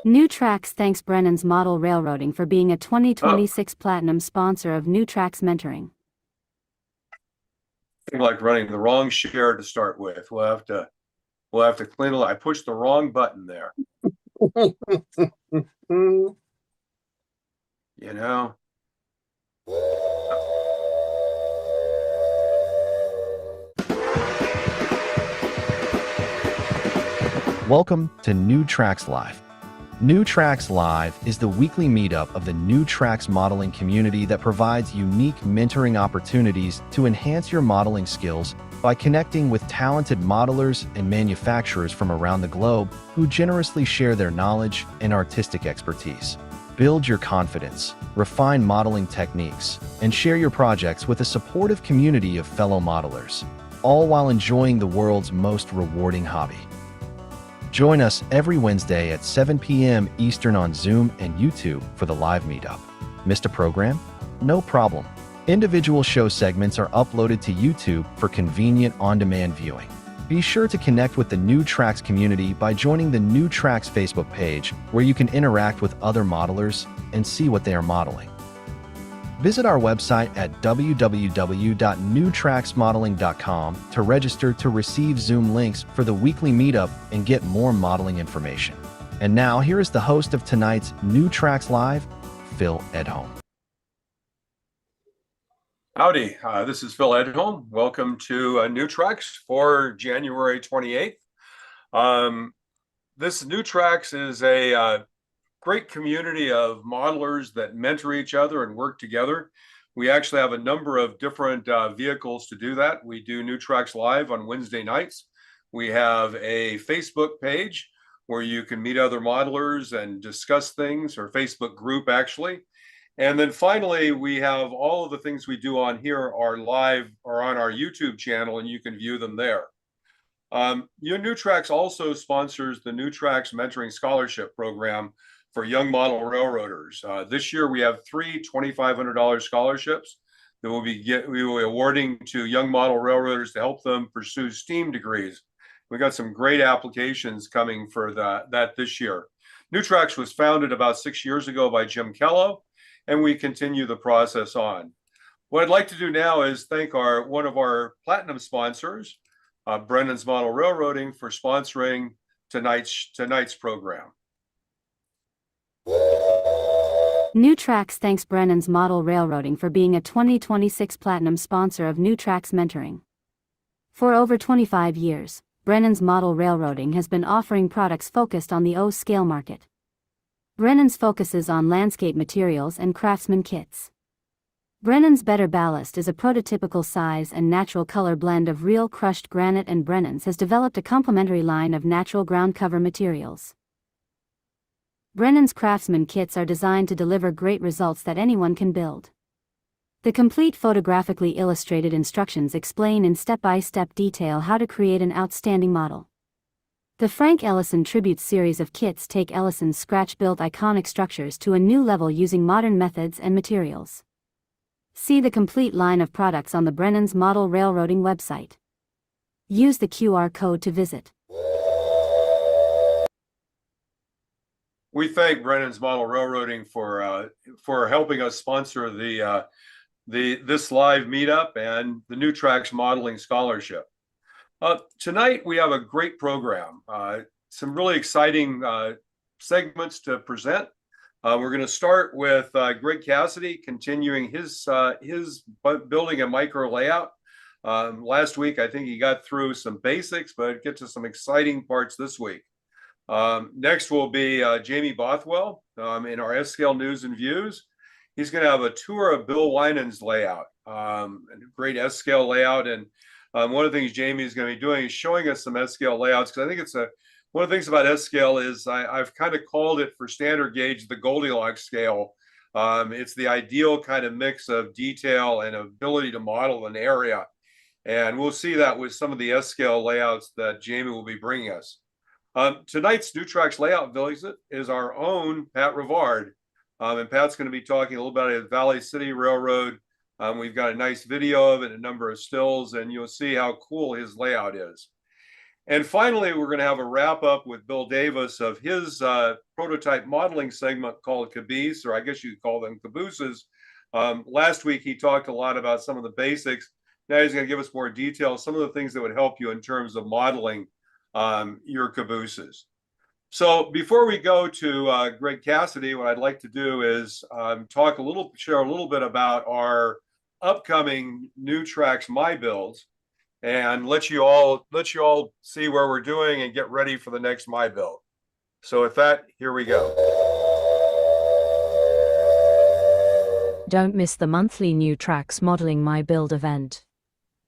New Tracks thanks Brennan's Model Railroading for being a Oh, 2026 Platinum sponsor of New Tracks Mentoring. I feel like running the wrong share to start with. We'll have to clean it. I pushed the wrong button there. You know. Welcome to New Tracks Live. New Tracks Live is the weekly meetup of the New Tracks modeling community that provides unique mentoring opportunities to enhance your modeling skills by connecting with talented modelers and manufacturers from around the globe who generously share their knowledge and artistic expertise. Build your confidence, refine modeling techniques, and share your projects with a supportive community of fellow modelers, all while enjoying the world's most rewarding hobby. Join us every Wednesday at 7 p.m. Eastern on Zoom and YouTube for the live meetup. Missed a program? No problem. Individual show segments are uploaded to YouTube for convenient on-demand viewing. Be sure to connect with the New Tracks community by joining the New Tracks Facebook page, where you can interact with other modelers and see what they are modeling. Visit our website at www.newtracksmodeling.com to register to receive Zoom links for the weekly meetup and get more modeling information. And now, here is the host of tonight's New Tracks Live, Phil Edholm. Howdy, this is Phil Edholm. Welcome to New Tracks for January 28th. This New Tracks is a great community of modelers that mentor each other and work together. We actually have a number of different vehicles to do that. We do New Tracks Live on Wednesday nights. We have a Facebook page where you can meet other modelers and discuss things, or Facebook group actually. And then finally, we have all of the things we do on here are live or on our YouTube channel, and you can view them there. Your New Tracks also sponsors the New Tracks Mentoring Scholarship Program for young model railroaders. This year, we have three $2,500 scholarships that we will be awarding to young model railroaders to help them pursue STEAM degrees. We got some great applications coming for that this year. New Tracks was founded about 6 years ago by Jim Kello, and we continue the process on. What I'd like to do now is thank one of our platinum sponsors, Brennan's Model Railroading, for sponsoring tonight's program. New Tracks thanks Brennan's Model Railroading for being a 2026 Platinum sponsor of New Tracks Mentoring. For over 25 years, Brennan's Model Railroading has been offering products focused on the O-scale market. Brennan's focuses on landscape materials and craftsman kits. Brennan's Better Ballast is a prototypical size and natural color blend of real crushed granite, and Brennan's has developed a complementary line of natural ground cover materials. Brennan's Craftsman kits are designed to deliver great results that anyone can build. The complete photographically illustrated instructions explain in step-by-step detail how to create an outstanding model. The Frank Ellison Tribute series of kits take Ellison's scratch-built iconic structures to a new level using modern methods and materials. See the complete line of products on the Brennan's Model Railroading website. Use the QR code to visit. We thank Brennan's Model Railroading for helping us sponsor this live meetup and the New Tracks Modeling Scholarship. Tonight we have a great program. Some really exciting segments to present. We're going to start with Greg Cassidy continuing his building a micro layout. Last week I think he got through some basics, but get to some exciting parts this week. Next will be Jamie Bothwell in our S-Scale News and Views. He's going to have a tour of Bill Winans' layout, a great S-Scale layout. And one of the things Jamie is going to be doing is showing us some S-Scale layouts, because I think one of the things about S-Scale is I've kind of called it for standard gauge the Goldilocks scale. It's the ideal kind of mix of detail and ability to model an area. And we'll see that with some of the S-Scale layouts that Jamie will be bringing us. Tonight's New Tracks layout visit is our own Pat Rivard. And Pat's going to be talking a little about his Valley City Railroad. We've got a nice video of it, a number of stills, and you'll see how cool his layout is. And finally, we're going to have a wrap up with Bill Davis of his prototype modeling segment called Cabees, or I guess you could call them Cabooses. Last week, he talked a lot about some of the basics. Now he's going to give us more details, some of the things that would help you in terms of modeling your cabooses. So before we go to Greg Cassidy, what I'd like to do is share a little bit about our upcoming New Tracks MyBuilds, and let you all see where we're doing and get ready for the next MyBuild. So with that, here we go. Don't miss the monthly New Tracks Modeling MyBuild event.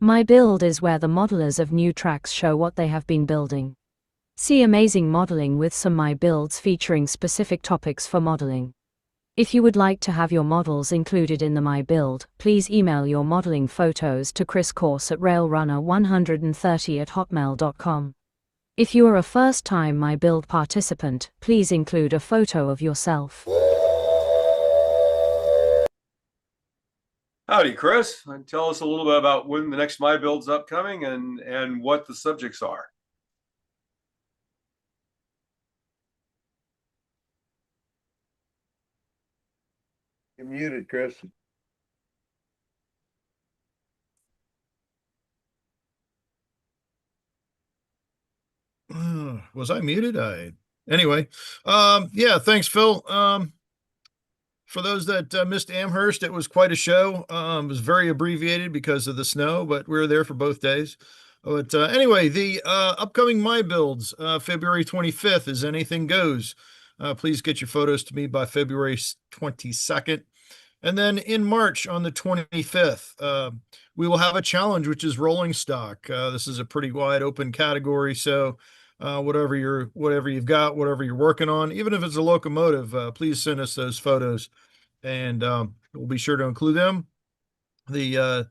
MyBuild is where the modelers of New Tracks show what they have been building. See amazing modeling with some MyBuilds featuring specific topics for modeling. If you would like to have your models included in the MyBuild, please email your modeling photos to chriscourse@railrunner130@hotmail.com. If you are a first-time MyBuild participant, please include a photo of yourself. Howdy, Chris. Tell us a little bit about when the next MyBuild's upcoming and what the subjects are. You're muted, Chris. Was I muted? Anyway. Yeah, thanks, Phil. For those that missed Amherst, it was quite a show. It was very abbreviated because of the snow, but we were there for both days. But anyway, the upcoming MyBuilds, February 25th is Anything Goes. Please get your photos to me by February 22nd. And then in March on the 25th, we will have a challenge, which is rolling stock. This is a pretty wide open category. So whatever you've got, whatever you're working on, even if it's a locomotive, please send us those photos, and we'll be sure to include them. The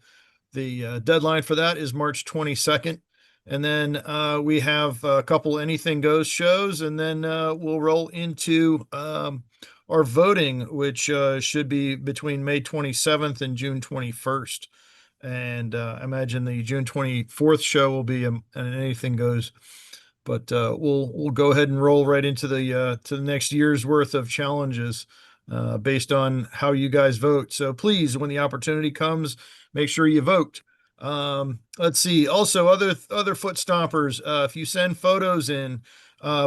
deadline for that is March 22nd. And then we have a couple Anything Goes shows, and then we'll roll into our voting, which should be between May 27th and June 21st. And I imagine the June 24th show will be an Anything Goes. But we'll go ahead and roll right into the next year's worth of challenges based on how you guys vote. So please, when the opportunity comes, make sure you vote. Let's see. Also, other foot stompers, if you send photos in,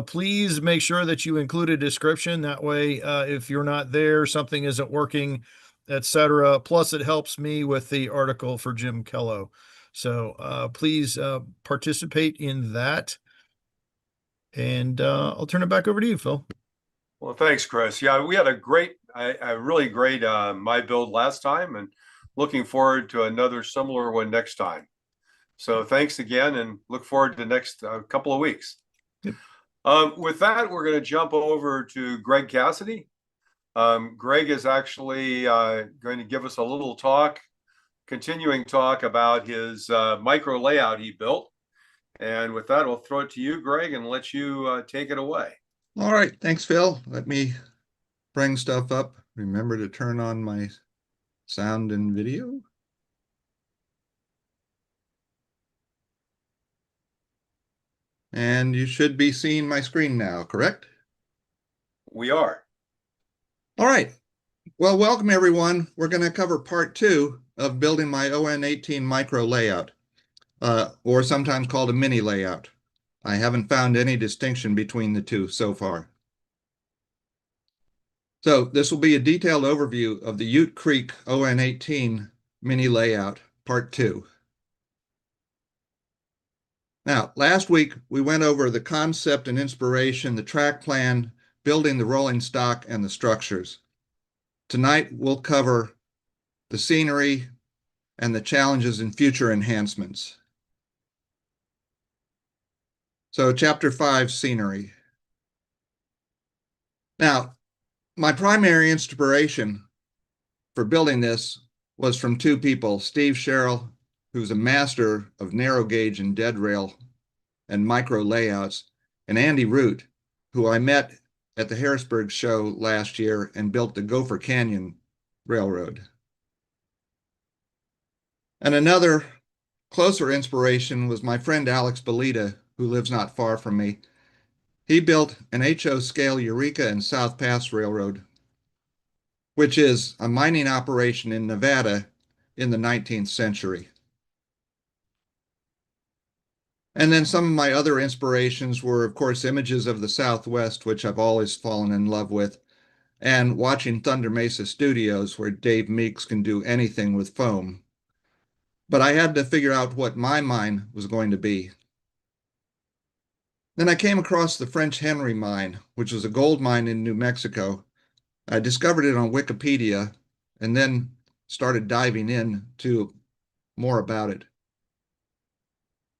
please make sure that you include a description. That way, if you're not there, something isn't working, etc. Plus, it helps me with the article for Jim Kello. So please participate in that. And I'll turn it back over to you, Phil. Well, thanks, Chris. Yeah, we had a really great MyBuild last time, and looking forward to another similar one next time. So thanks again, and look forward to the next couple of weeks. Yep. With that, we're going to jump over to Greg Cassidy. Greg is actually going to give us a little continuing talk about his micro layout he built. And with that, I'll throw it to you, Greg, and let you take it away. All right. Thanks, Phil. Let me bring stuff up. Remember to turn on my sound and video. And you should be seeing my screen now, correct? We are. All right. Well, welcome, everyone. We're going to cover part 2 of building my ON18 micro layout, or sometimes called a mini layout. I haven't found any distinction between the two so far. So this will be a detailed overview of the Ute Creek ON18 mini layout, part 2. Now, last week, we went over the concept and inspiration, the track plan, building the rolling stock, and the structures. Tonight, we'll cover the scenery and the challenges and future enhancements. So, Chapter 5, Scenery. Now, my primary inspiration for building this was from two people, Steve Sherrill, who's a master of narrow gauge and dead rail and micro layouts, and Andy Root, who I met at the Harrisburg show last year and built the Gopher Canyon Railroad. And another closer inspiration was my friend Alex Belita, who lives not far from me, he built an HO scale Eureka and South Pass Railroad, which is a mining operation in Nevada in the 19th century. And then some of my other inspirations were, of course, images of the Southwest, which I've always fallen in love with, and watching Thunder Mesa Studios, where Dave Meeks can do anything with foam. But I had to figure out what my mine was going to be. Then I came across the French Henry mine, which was a gold mine in New Mexico. I discovered it on Wikipedia and then started diving in to more about it.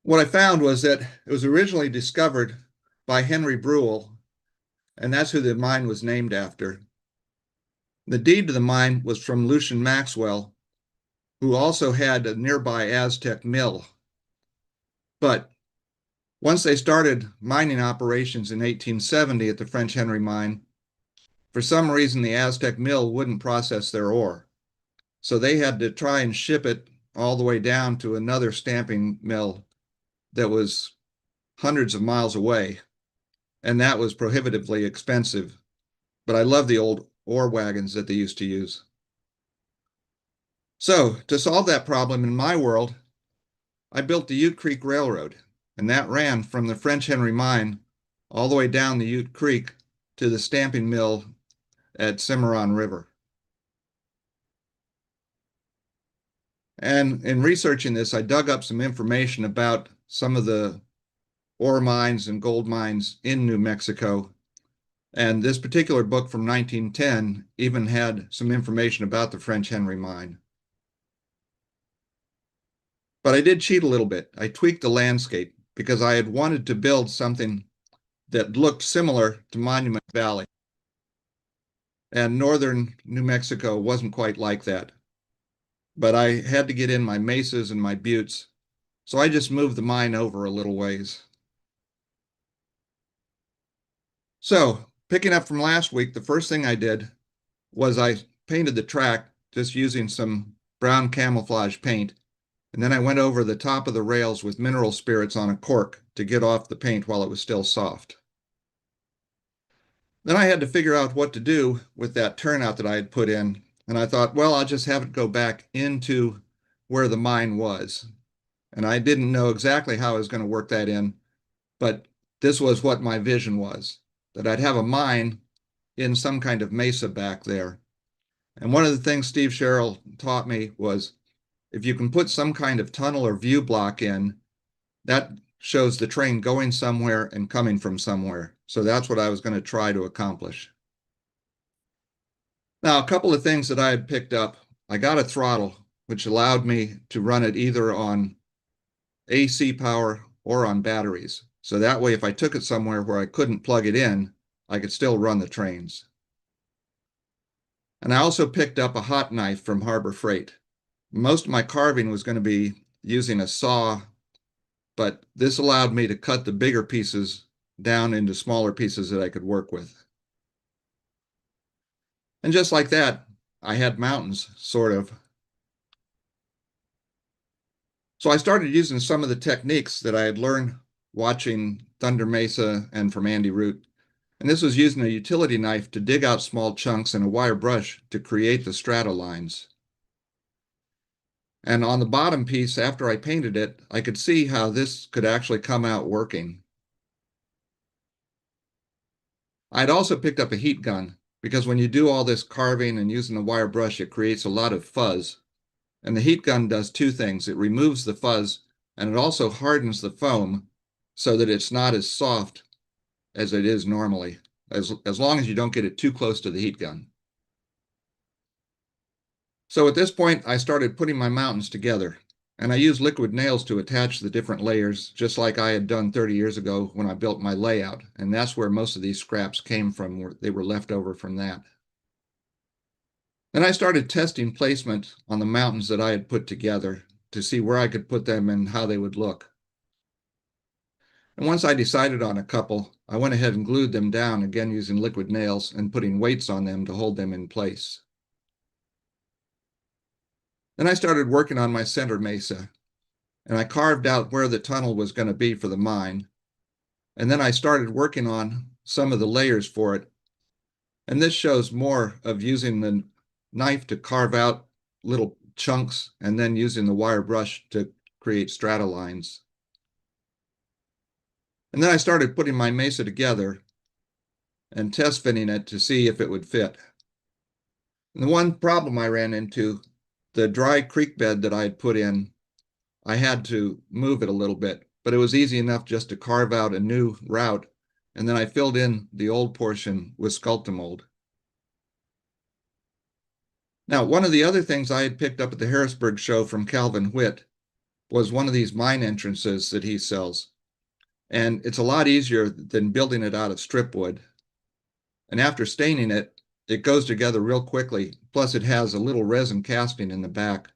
What I found was that it was originally discovered by Henry Brule, and that's who the mine was named after. The deed to the mine was from Lucian Maxwell, who also had a nearby Aztec mill. But once they started mining operations in 1870 at the French Henry mine, for some reason the Aztec mill wouldn't process their ore. So they had to try and ship it all the way down to another stamping mill that was hundreds of miles away. And that was prohibitively expensive. But I love the old ore wagons that they used to use. So to solve that problem in my world, I built the Ute Creek Railroad, and that ran from the French Henry mine all the way down the Ute Creek to the stamping mill at Cimarron River. And in researching this, I dug up some information about some of the ore mines and gold mines in New Mexico. And this particular book from 1910 even had some information about the French Henry mine. But I did cheat a little bit. I tweaked the landscape because I had wanted to build something that looked similar to Monument Valley. And northern New Mexico wasn't quite like that. But I had to get in my mesas and my buttes, so I just moved the mine over a little ways. So, picking up from last week, the first thing I did was I painted the track just using some brown camouflage paint, and then I went over the top of the rails with mineral spirits on a cork to get off the paint while it was still soft. Then I had to figure out what to do with that turnout that I had put in, and I thought, well, I'll just have it go back into where the mine was. And I didn't know exactly how I was going to work that in, but this was what my vision was, that I'd have a mine in some kind of mesa back there. And one of the things Steve Sherrill taught me was if you can put some kind of tunnel or view block in, that shows the train going somewhere and coming from somewhere. So that's what I was going to try to accomplish. Now, a couple of things that I had picked up. I got a throttle, which allowed me to run it either on AC power or on batteries. So that way, if I took it somewhere where I couldn't plug it in, I could still run the trains. And I also picked up a hot knife from Harbor Freight. Most of my carving was going to be using a saw, but this allowed me to cut the bigger pieces down into smaller pieces that I could work with. And just like that, I had mountains, sort of. So I started using some of the techniques that I had learned watching Thunder Mesa and from Andy Root. And this was using a utility knife to dig out small chunks and a wire brush to create the strata lines. And on the bottom piece, after I painted it, I could see how this could actually come out working. I'd also picked up a heat gun because when you do all this carving and using a wire brush, it creates a lot of fuzz. And the heat gun does two things. It removes the fuzz and it also hardens the foam so that it's not as soft as it is normally, as long as you don't get it too close to the heat gun. So at this point, I started putting my mountains together, and I used liquid nails to attach the different layers, just like I had done 30 years ago when I built my layout. And that's where most of these scraps came from, they were left over from that. Then I started testing placement on the mountains that I had put together to see where I could put them and how they would look. And once I decided on a couple, I went ahead and glued them down, again using liquid nails and putting weights on them to hold them in place. Then I started working on my center mesa, and I carved out where the tunnel was going to be for the mine. And then I started working on some of the layers for it. And this shows more of using the knife to carve out little chunks and then using the wire brush to create strata lines. And then I started putting my mesa together and test fitting it to see if it would fit. And the one problem I ran into, the dry creek bed that I had put in, I had to move it a little bit, but it was easy enough just to carve out a new route, and then I filled in the old portion with Sculptamold. Now, one of the other things I had picked up at the Harrisburg show from Calvin Witt was one of these mine entrances that he sells. And it's a lot easier than building it out of strip wood. And after staining it, it goes together real quickly. Plus, it has a little resin casting in the back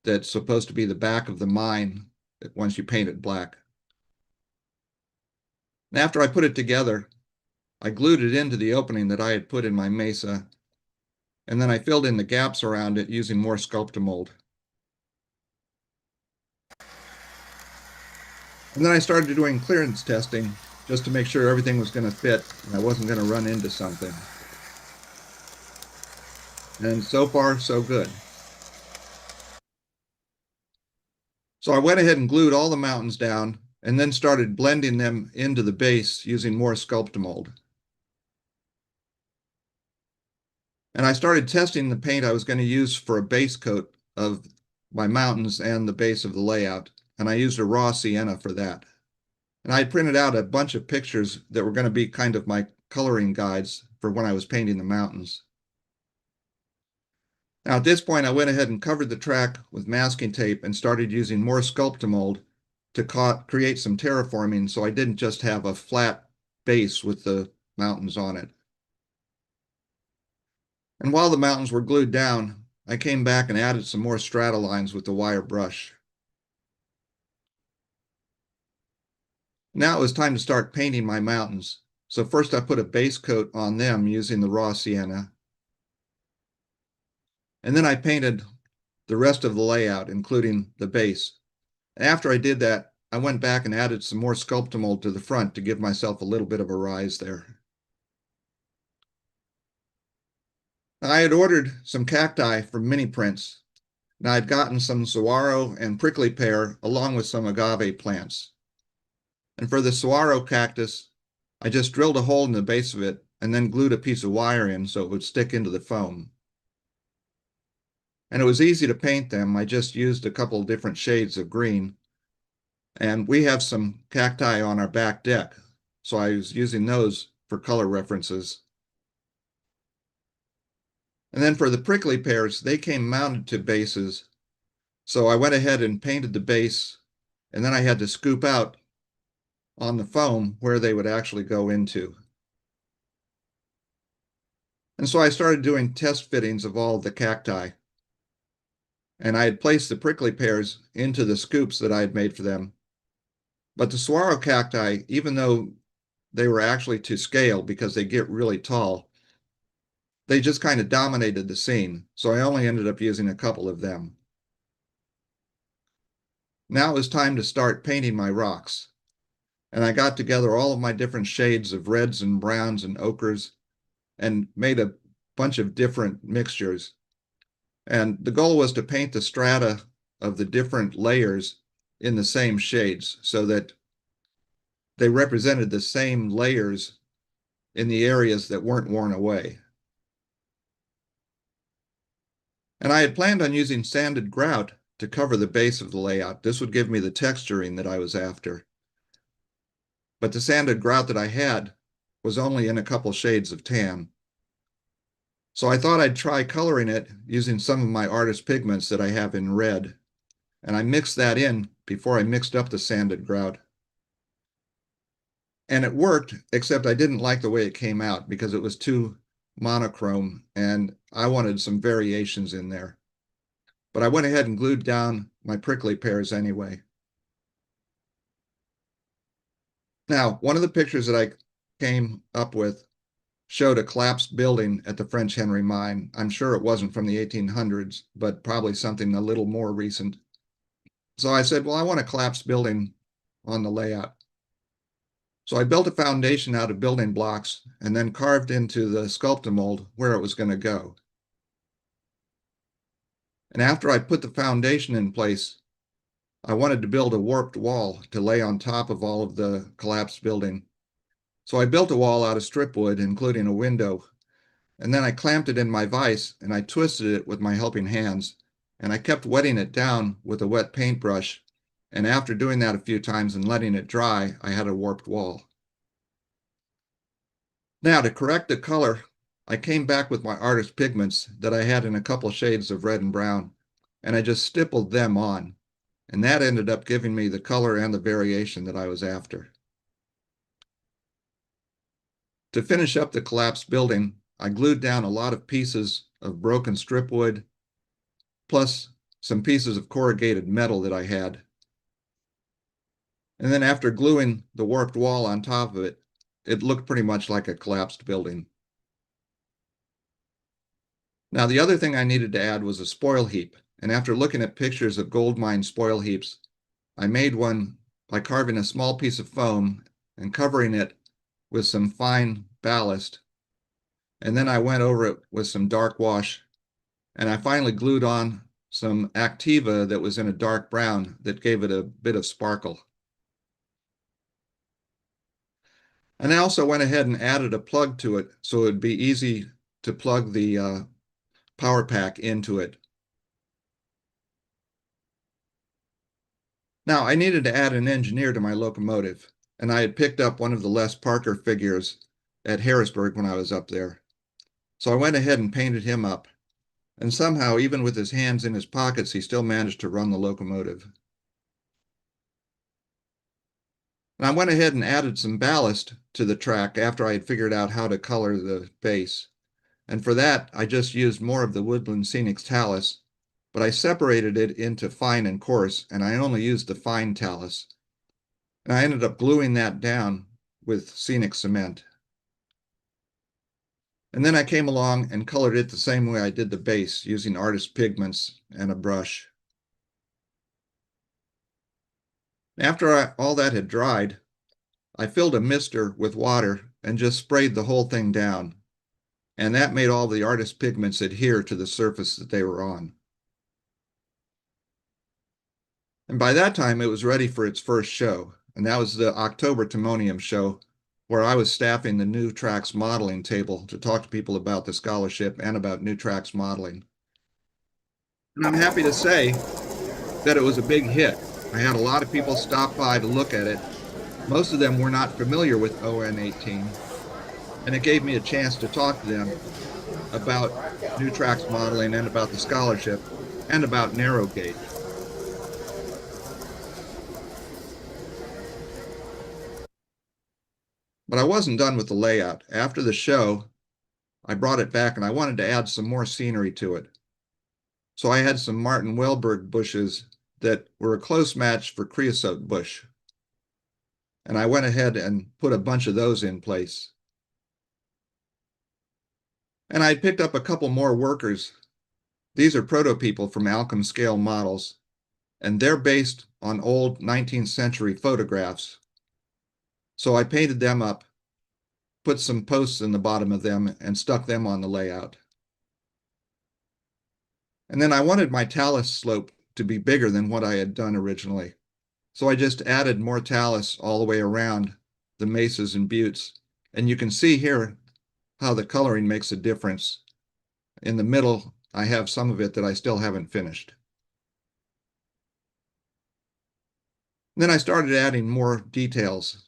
that's supposed to be the back of the mine once you paint it black. And after I put it together, I glued it into the opening that I had put in my mesa, and then I filled in the gaps around it using more Sculptamold. And then I started doing clearance testing just to make sure everything was going to fit and I wasn't going to run into something. And so far, so good. So I went ahead and glued all the mountains down and then started blending them into the base using more Sculptamold. And I started testing the paint I was going to use for a base coat of my mountains and the base of the layout. And I used a raw sienna for that. And I printed out a bunch of pictures that were going to be kind of my coloring guides for when I was painting the mountains. Now at this point, I went ahead and covered the track with masking tape and started using more Sculptamold to create some terraforming so I didn't just have a flat base with the mountains on it. And while the mountains were glued down, I came back and added some more strata lines with the wire brush. Now it was time to start painting my mountains. So first I put a base coat on them using the raw sienna. And then I painted the rest of the layout, including the base. After I did that, I went back and added some more Sculptamold to the front to give myself a little bit of a rise there. I had ordered some cacti from Mini Prints, and I had gotten some saguaro and prickly pear along with some agave plants. And for the saguaro cactus, I just drilled a hole in the base of it and then glued a piece of wire in so it would stick into the foam. And it was easy to paint them. I just used a couple of different shades of green. And we have some cacti on our back deck, so I was using those for color references. And then for the prickly pears, they came mounted to bases. So I went ahead and painted the base, and then I had to scoop out on the foam where they would actually go into. And so I started doing test fittings of all of the cacti. And I had placed the prickly pears into the scoops that I had made for them. But the saguaro cacti, even though they were actually to scale because they get really tall, they just kind of dominated the scene. So I only ended up using a couple of them. Now it was time to start painting my rocks. And I got together all of my different shades of reds and browns and ochres and made a bunch of different mixtures. And the goal was to paint the strata of the different layers in the same shades so that they represented the same layers in the areas that weren't worn away. And I had planned on using sanded grout to cover the base of the layout. This would give me the texturing that I was after. But the sanded grout that I had was only in a couple shades of tan. So I thought I'd try coloring it using some of my artist pigments that I have in red. And I mixed that in before I mixed up the sanded grout. And it worked, except I didn't like the way it came out because it was too monochrome and I wanted some variations in there. But I went ahead and glued down my prickly pears anyway. Now, one of the pictures that I came up with showed a collapsed building at the French Henry Mine. I'm sure it wasn't from the 1800s, but probably something a little more recent. So I said, well, I want a collapsed building on the layout. So I built a foundation out of building blocks and then carved into the Sculptamold where it was going to go. And after I put the foundation in place, I wanted to build a warped wall to lay on top of all of the collapsed building. So I built a wall out of strip wood, including a window, and then I clamped it in my vise and I twisted it with my helping hands, and I kept wetting it down with a wet paintbrush. And after doing that a few times and letting it dry, I had a warped wall. Now, to correct the color, I came back with my artist pigments that I had in a couple shades of red and brown, and I just stippled them on. And that ended up giving me the color and the variation that I was after. To finish up the collapsed building, I glued down a lot of pieces of broken strip wood, plus some pieces of corrugated metal that I had. And then after gluing the warped wall on top of it, it looked pretty much like a collapsed building. Now, the other thing I needed to add was a spoil heap. And after looking at pictures of gold mine spoil heaps, I made one by carving a small piece of foam and covering it with some fine ballast. And then I went over it with some dark wash. And I finally glued on some Activa that was in a dark brown that gave it a bit of sparkle. And I also went ahead and added a plug to it so it would be easy to plug the power pack into it. Now, I needed to add an engineer to my locomotive, and I had picked up one of the Les Parker figures at Harrisburg when I was up there. So I went ahead and painted him up, and somehow, even with his hands in his pockets, he still managed to run the locomotive. And I went ahead and added some ballast to the track after I had figured out how to color the base. And for that, I just used more of the Woodland Scenics talus, but I separated it into fine and coarse, and I only used the fine talus. And I ended up gluing that down with scenic cement. And then I came along and colored it the same way I did the base, using artist pigments and a brush. After all that had dried, I filled a mister with water and just sprayed the whole thing down. And that made all the artist pigments adhere to the surface that they were on. And by that time, it was ready for its first show. And that was the October Timonium show, where I was staffing the New Tracks modeling table to talk to people about the scholarship and about New Tracks modeling. And I'm happy to say that it was a big hit. I had a lot of people stop by to look at it. Most of them were not familiar with ON18, and it gave me a chance to talk to them about New Tracks modeling and about the scholarship and about narrow gauge. But I wasn't done with the layout. After the show, I brought it back and I wanted to add some more scenery to it. So I had some Martin Welberg bushes that were a close match for creosote bush. And I went ahead and put a bunch of those in place. And I picked up a couple more workers. These are proto people from Alchem scale models, and they're based on old 19th century photographs. So I painted them up, put some posts in the bottom of them, and stuck them on the layout. And then I wanted my talus slope to be bigger than what I had done originally. So I just added more talus all the way around the mesas and buttes. And you can see here how the coloring makes a difference. In the middle, I have some of it that I still haven't finished. Then I started adding more details.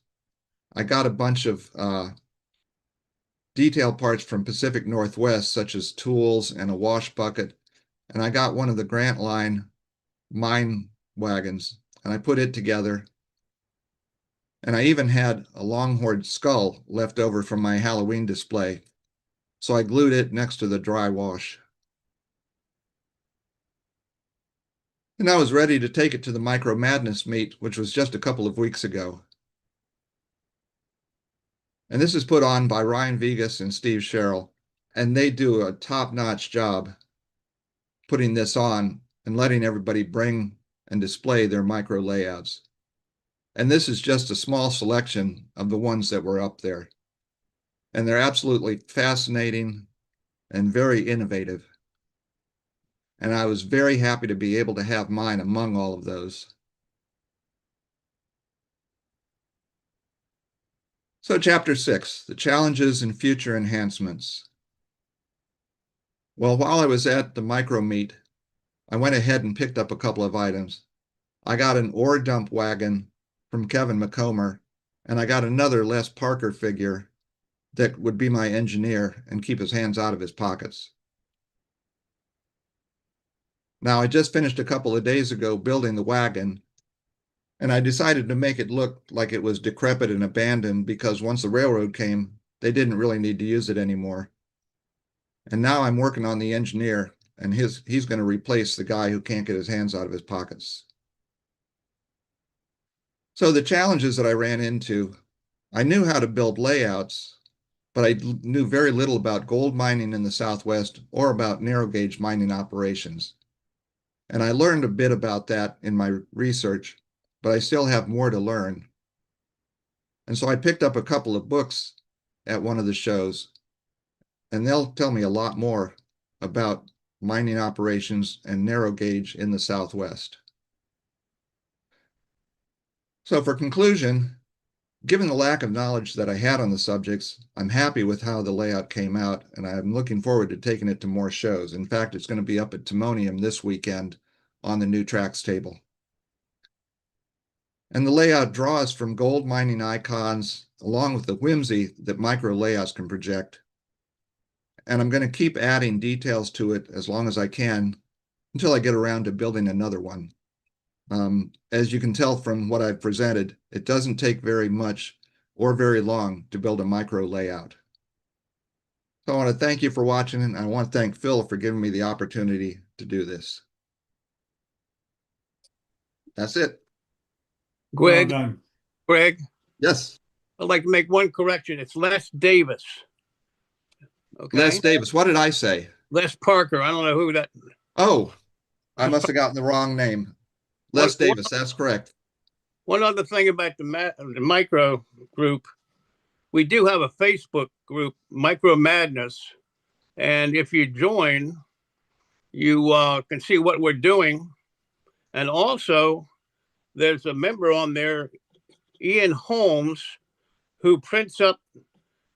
I got a bunch of detail parts from Pacific Northwest, such as tools and a wash bucket. And I got one of the Grant Line mine wagons, and I put it together. And I even had a longhorned skull left over from my Halloween display. So I glued it next to the dry wash. And I was ready to take it to the Micro Madness meet, which was just a couple of weeks ago. And this is put on by Ryan Vegas and Steve Sherrill, and they do a top-notch job putting this on and letting everybody bring and display their micro layouts. And this is just a small selection of the ones that were up there. And they're absolutely fascinating and very innovative. And I was very happy to be able to have mine among all of those. So chapter 6, the challenges and future enhancements. Well, while I was at the micro meet, I went ahead and picked up a couple of items. I got an ore dump wagon from Kevin McComber, and I got another Les Parker figure that would be my engineer and keep his hands out of his pockets. Now, I just finished a couple of days ago building the wagon, and I decided to make it look like it was decrepit and abandoned because once the railroad came, they didn't really need to use it anymore. And now I'm working on the engineer, and he's going to replace the guy who can't get his hands out of his pockets. So the challenges that I ran into, I knew how to build layouts, but I knew very little about gold mining in the Southwest or about narrow gauge mining operations. And I learned a bit about that in my research, but I still have more to learn. And so I picked up a couple of books at one of the shows, and they'll tell me a lot more about mining operations and narrow gauge in the Southwest. So for conclusion, given the lack of knowledge that I had on the subjects, I'm happy with how the layout came out, and I'm looking forward to taking it to more shows. In fact, it's going to be up at Timonium this weekend on the New Tracks table. And the layout draws from gold mining icons, along with the whimsy that micro layouts can project. And I'm going to keep adding details to it as long as I can until I get around to building another one. As you can tell from what I've presented, it doesn't take very much or very long to build a micro layout. So I want to thank you for watching, and I want to thank Phil for giving me the opportunity to do this. That's it. Greg, Well done. Greg, Yes, I'd like to make one correction. It's Les Davis. Okay. Les Davis. What did I say? Les Parker. I don't know who that. Oh, I must have gotten the wrong name. Les Davis, that's correct. One other thing about the micro group, we do have a Facebook group, Micro Madness, and if you join, you can see what we're doing. And also, there's a member on there, Ian Holmes, who prints up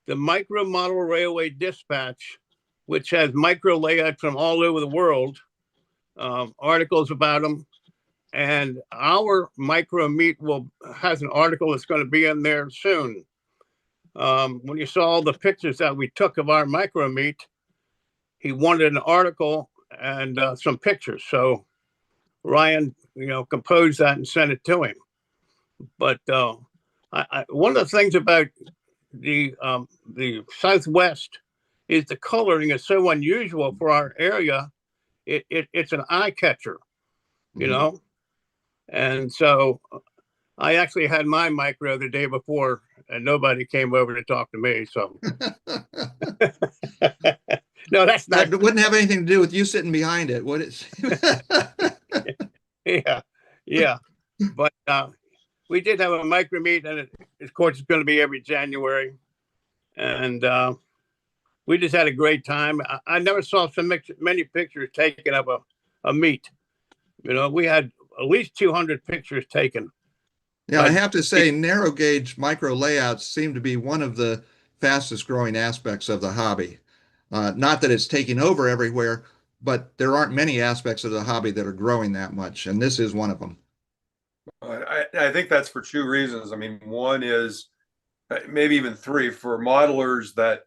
the Micro Model Railway Dispatch, which has micro layouts from all over the world, articles about them. And our micro meet has an article that's going to be in there soon. When you saw all the pictures that we took of our micro meet, he wanted an article and some pictures. So Ryan, composed that and sent it to him. But one of the things about the Southwest is the coloring is so unusual for our area. It's an eye catcher, you know. And so I actually had my micro the day before, and nobody came over to talk to me. So no, that's not. That wouldn't have anything to do with you sitting behind it, would it? Yeah. But we did have a micro meet, and of course, it's going to be every January. And we just had a great time. I never saw so many pictures taken of a meet. We had at least 200 pictures taken. Yeah, I have to say, narrow gauge micro layouts seem to be one of the fastest growing aspects of the hobby. Not that it's taking over everywhere, but there aren't many aspects of the hobby that are growing that much, and this is one of them. I think that's for two reasons. I mean, one is maybe even three for modelers that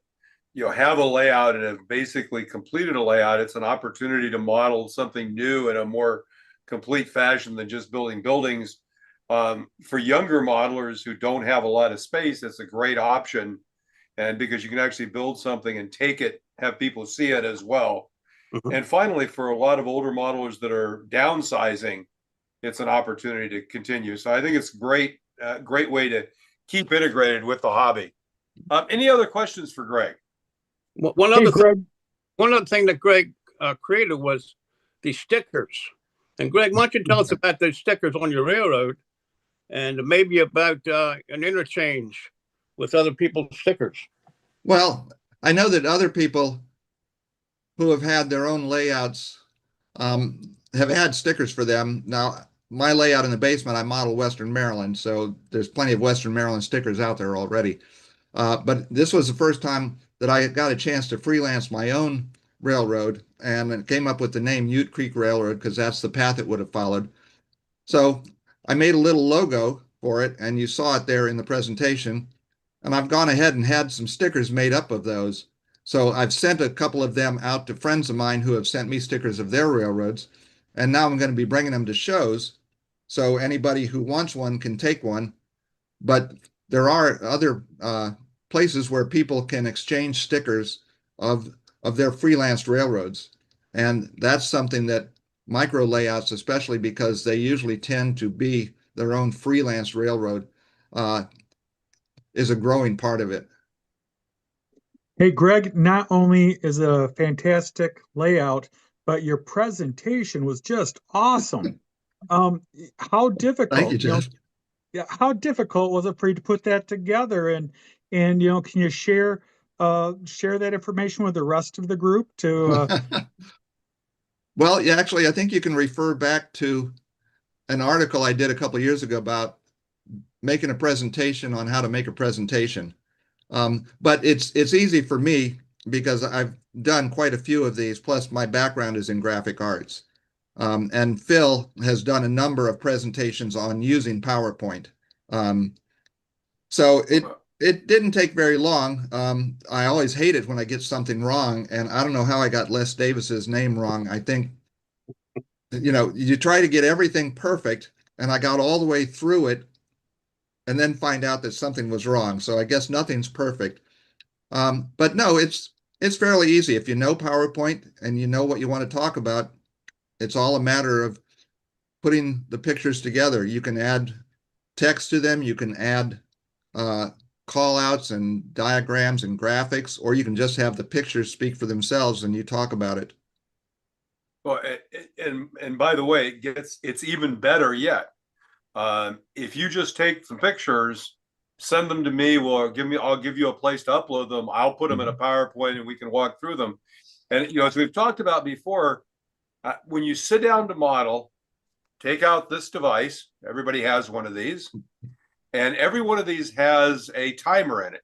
have a layout and have basically completed a layout. It's an opportunity to model something new in a more complete fashion than just building buildings. For younger modelers who don't have a lot of space, it's a great option. And because you can actually build something and take it, have people see it as well. Mm-hmm. And finally, for a lot of older modelers that are downsizing, it's an opportunity to continue. So I think it's great way to keep integrated with the hobby. Any other questions for Greg? One other thing that Greg created was the stickers. And Greg, why don't you tell us about those stickers on your railroad? and maybe about an interchange with other people's stickers. Well, I know that other people who have had their own layouts have had stickers for them. Now, my layout in the basement, I model Western Maryland, so there's plenty of Western Maryland stickers out there already. But this was the first time that I got a chance to freelance my own railroad, and it came up with the name Ute Creek Railroad because that's the path it would have followed. So I made a little logo for it, and you saw it there in the presentation. And I've gone ahead and had some stickers made up of those. So I've sent a couple of them out to friends of mine who have sent me stickers of their railroads. And now I'm going to be bringing them to shows. So anybody who wants one can take one. But there are other places where people can exchange stickers of their freelanced railroads. And that's something that micro layouts, especially because they usually tend to be their own freelance railroad, is a growing part of it. Hey, Greg, not only is it a fantastic layout, but your presentation was just awesome. How Thank difficult, you, Jeff. yeah, how difficult was it for you to put that together? And can you share that information with the rest of the group to Well, yeah, actually, I think you can refer back to an article I did a couple of years ago about making a presentation on how to make a presentation. But it's easy for me because I've done quite a few of these. Plus, my background is in graphic arts. And Phil has done a number of presentations on using PowerPoint. So it didn't take very long. I always hate it when I get something wrong, and I don't know how I got Les Davis's name wrong. I think, you try to get everything perfect, and I got all the way through it and then find out that something was wrong. So I guess nothing's perfect. But no, it's fairly easy. If you know PowerPoint and you know what you want to talk about, it's all a matter of putting the pictures together. You can add text to them. You can add call outs and diagrams and graphics, or you can just have the pictures speak for themselves and you talk about it. Well, and by the way, it's even better yet. If you just take some pictures, send them to me, I'll give you a place to upload them. I'll put them in a PowerPoint and we can walk through them. And as we've talked about before, when you sit down to model, take out this device. Everybody has one of these, and every one of these has a timer in it.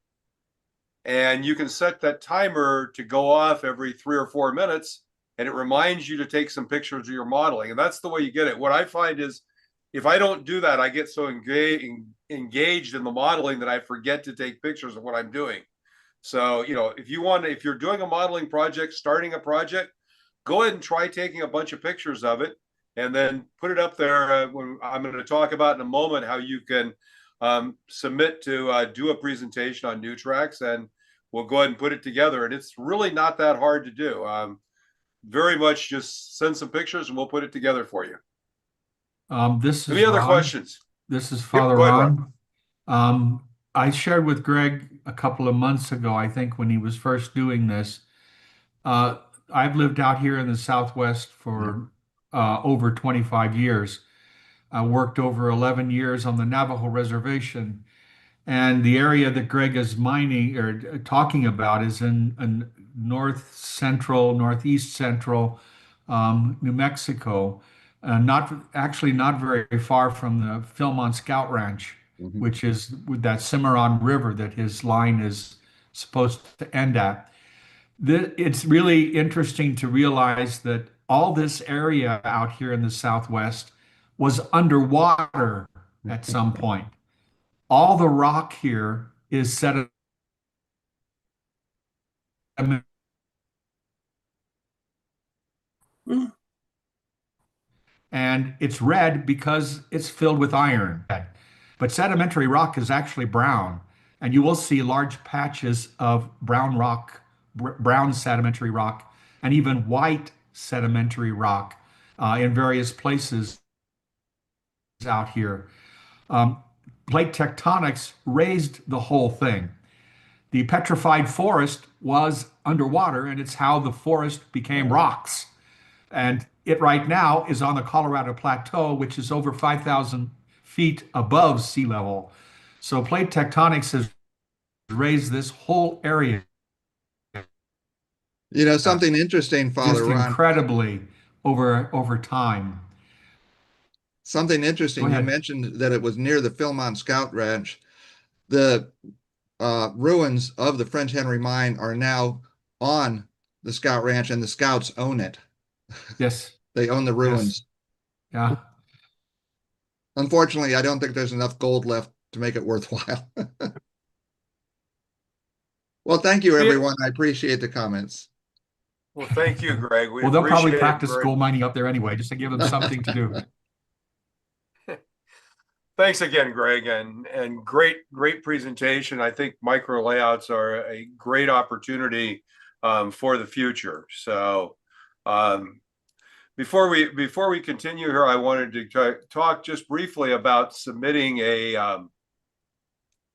And you can set that timer to go off every 3 or 4 minutes, and it reminds you to take some pictures of your modeling. And that's the way you get it. What I find is, if I don't do that, I get so engaged in the modeling that I forget to take pictures of what I'm doing. So, if you're doing a modeling project, starting a project, go ahead and try taking a bunch of pictures of it and then put it up there. When I'm going to talk about in a moment how you can submit to do a presentation on NewTracks, and we'll go ahead and put it together. And it's really not that hard to do. Very much just send some pictures and we'll put it together for you. This is Any other Ron. questions? This is Father go ahead, Ron. I shared with Greg a couple of months ago, I think, when he was first doing this. I've lived out here in the Southwest for over 25 years. I worked over 11 years on the Navajo Reservation. And the area that Greg is mining or talking about is in northeast central New Mexico. Not very far from the Philmont Scout Ranch, which is with that Cimarron River that his line is supposed to end at. It's really interesting to realize that all this area out here in the Southwest was underwater at some point. All the rock here is sediment. And it's red because it's filled with iron. But sedimentary rock is actually brown, and you will see large patches of brown rock, brown sedimentary rock, and even white sedimentary rock in various places out here. Plate tectonics raised the whole thing. The petrified forest was underwater, and it's how the forest became rocks. And it right now is on the Colorado Plateau, which is over 5,000 feet above sea level. So plate tectonics has raised this whole area You know, something interesting, Father just Ron, incredibly over time. something Go interesting. You ahead. mentioned that it was near the Philmont Scout Ranch. The ruins of the French Henry Mine are now on the Scout Ranch, and the Scouts own it. Yes. They own the Yes. ruins. Yeah. Unfortunately, I don't think there's enough gold left to make it worthwhile. Well, thank you, everyone. I appreciate the comments. Well, thank you, Greg. We Well, they'll probably appreciate it practice very. gold mining up there anyway, just to give them something to do. Thanks again, Greg, and great presentation. I think micro layouts are a great opportunity for the future. So before we continue here, I wanted to talk just briefly about submitting a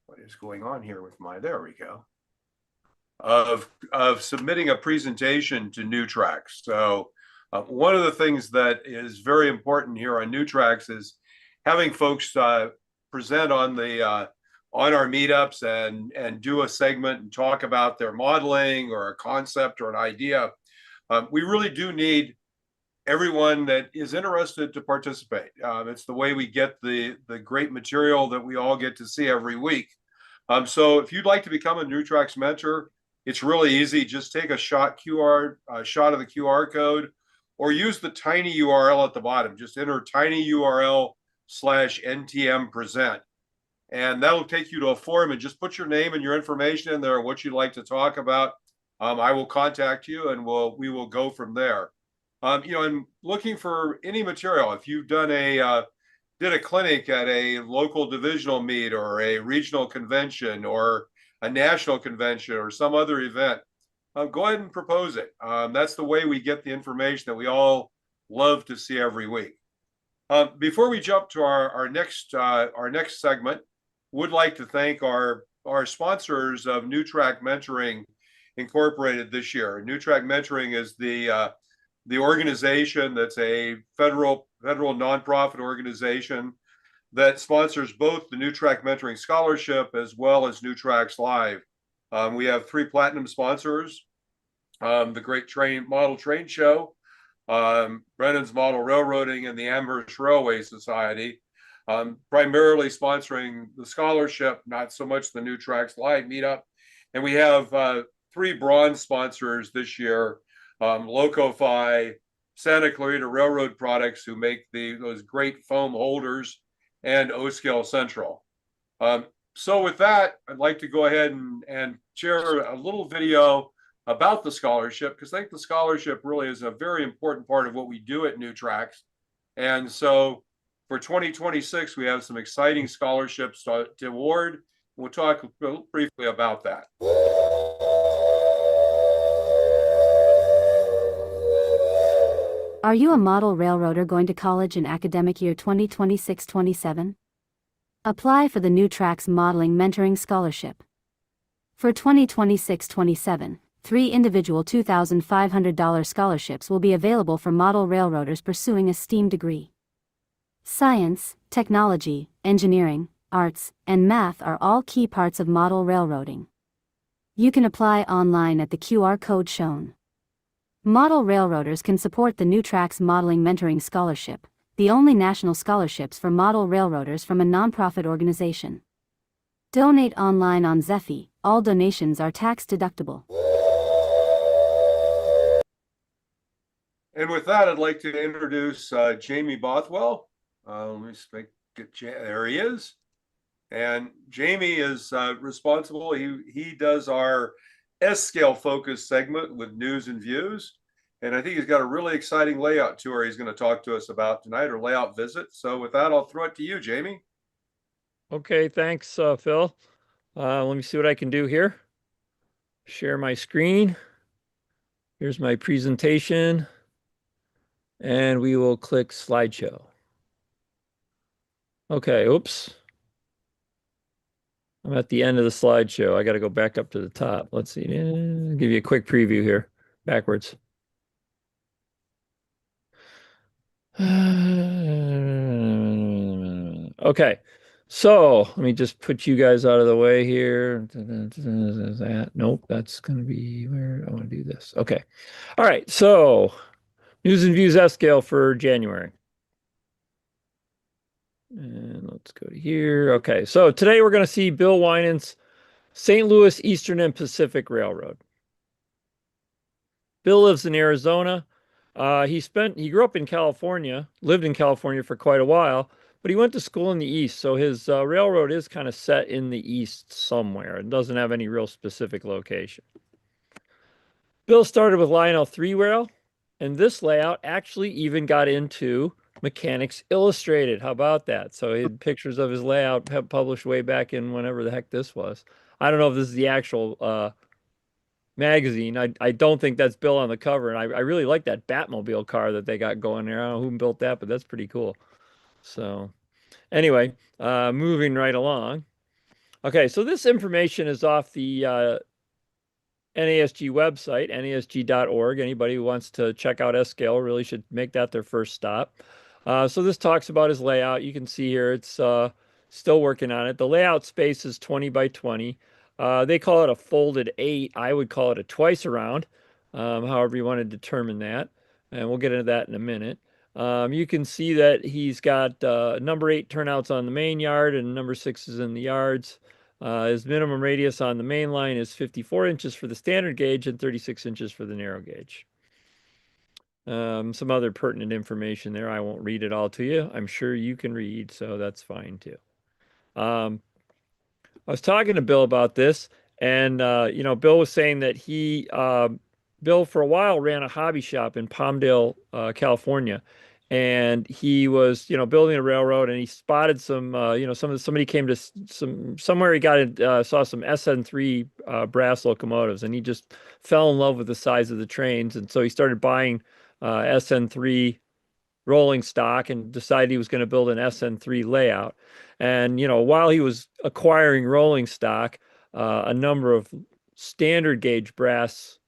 what is going on here with my, there we go, of submitting a presentation to New Tracks. So one of the things that is very important here on New Tracks is having folks present on the on our meetups and do a segment and talk about their modeling or a concept or an idea. We really do need everyone that is interested to participate. It's the way we get the great material that we all get to see every week. So if you'd like to become a New Tracks mentor, it's really easy. Just take a shot of the QR code, or use the tiny URL at the bottom. Just enter tinyurl/NTM present. And that'll take you to a form, and just put your name and your information in there and what you'd like to talk about. I will contact you, and we will go from there. You know, and looking for any material. If you've done did a clinic at a local divisional meet or a regional convention or a national convention or some other event, go ahead and propose it. That's the way we get the information that we all love to see every week. Before we jump to our next segment, would like to thank our sponsors of New Track Mentoring Incorporated this year. New Track Mentoring is the organization that's a federal nonprofit organization that sponsors both the New Track Mentoring Scholarship as well as New Tracks Live. We have 3 platinum sponsors: the Great Model Train Show, Brennan's Model Railroading, and the Amherst Railway Society, primarily sponsoring the scholarship, not so much the New Tracks Live meetup. And we have 3 bronze sponsors this year: Locofi, Santa Clarita Railroad Products, who make those great foam holders, and O-Scale Central. So with that, I'd like to go ahead and share a little video about the scholarship, because I think the scholarship really is a very important part of what we do at New Tracks. And so for 2026, we have some exciting scholarships to award. We'll talk briefly about that. Are you a model railroader going to college in academic year 2026-27? Apply for the New Tracks Modeling Mentoring Scholarship. For 2026-27, 3 individual $2,500 scholarships will be available for model railroaders pursuing a STEAM degree. Science, technology, engineering, arts, and math are all key parts of model railroading. You can apply online at the QR code shown. Model railroaders can support the New Tracks Modeling Mentoring Scholarship, the only national scholarships for model railroaders from a nonprofit organization. Donate online on Zephy. All donations are tax deductible. And with that, I'd like to introduce Jamie Bothwell. Let me there he is. And Jamie is responsible. He does our S-scale focus segment with news and views. And I think he's got a really exciting layout tour he's going to talk to us about tonight, or layout visit. So with that, I'll throw it to you, Jamie. Okay, thanks, Phil. Let me see what I can do here. Share my screen. Here's my presentation. And we will click slideshow. Okay, oops. I'm at the end of the slideshow. I got to go back up to the top. Let's see. Give you a quick preview here. Backwards. Okay. So let me just put you guys out of the way here. That nope, that's gonna be where I want to do this. Okay. All right. So news and views S scale for January. And let's go to here. Okay. So today we're gonna see Bill Winans' St. Louis Eastern and Pacific Railroad. Bill lives in Arizona. He grew up in California, lived in California for quite a while, but he went to school in the East. So his railroad is kind of set in the East somewhere. It doesn't have any real specific location. Bill started with Lionel 3 rail, and this layout actually even got into Mechanics Illustrated. How about that? So he had pictures of his layout published way back in whenever the heck this was. I don't know if this is the actual magazine. I don't think that's Bill on the cover, and I really like that Batmobile car that they got going there. I don't know who built that, but that's pretty cool. So anyway, moving right along. Okay, so this information is off the NASG website, nasg.org. Anybody who wants to check out S-Scale really should make that their first stop. So this talks about his layout. You can see here it's still working on it. The layout space is 20 by 20. They call it a folded 8. I would call it a twice around, however you want to determine that. And we'll get into that in a minute. You can see that he's got number 8 turnouts on the main yard and number 6 is in the yards. His minimum radius on the main line is 54 inches for the standard gauge and 36 inches for the narrow gauge. Some other pertinent information there. I won't read it all to you. I'm sure you can read, so that's fine too. I was talking to Bill about this, and Bill was saying that Bill for a while ran a hobby shop in Palmdale, California, and he was building a railroad, and he spotted somebody came to somewhere he saw some SN3 brass locomotives, and he just fell in love with the size of the trains, and so he started buying SN3 rolling stock and decided he was going to build an SN3 layout. And while he was acquiring rolling stock, a number of standard gauge brass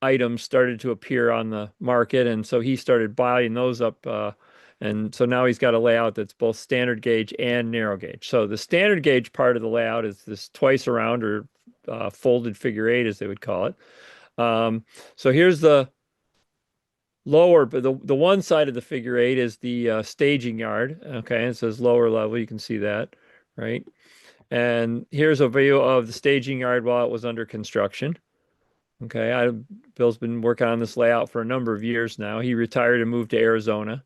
items started to appear on the market, and so he started buying those up, and so now he's got a layout that's both standard gauge and narrow gauge. So the standard gauge part of the layout is this twice around, or folded figure 8 as they would call it. So here's the lower, but the one side of the figure 8 is the staging yard. Okay, it says lower level. You can see that, right? And here's a view of the staging yard while it was under construction. Okay, Bill's been working on this layout for a number of years now. He retired and moved to Arizona,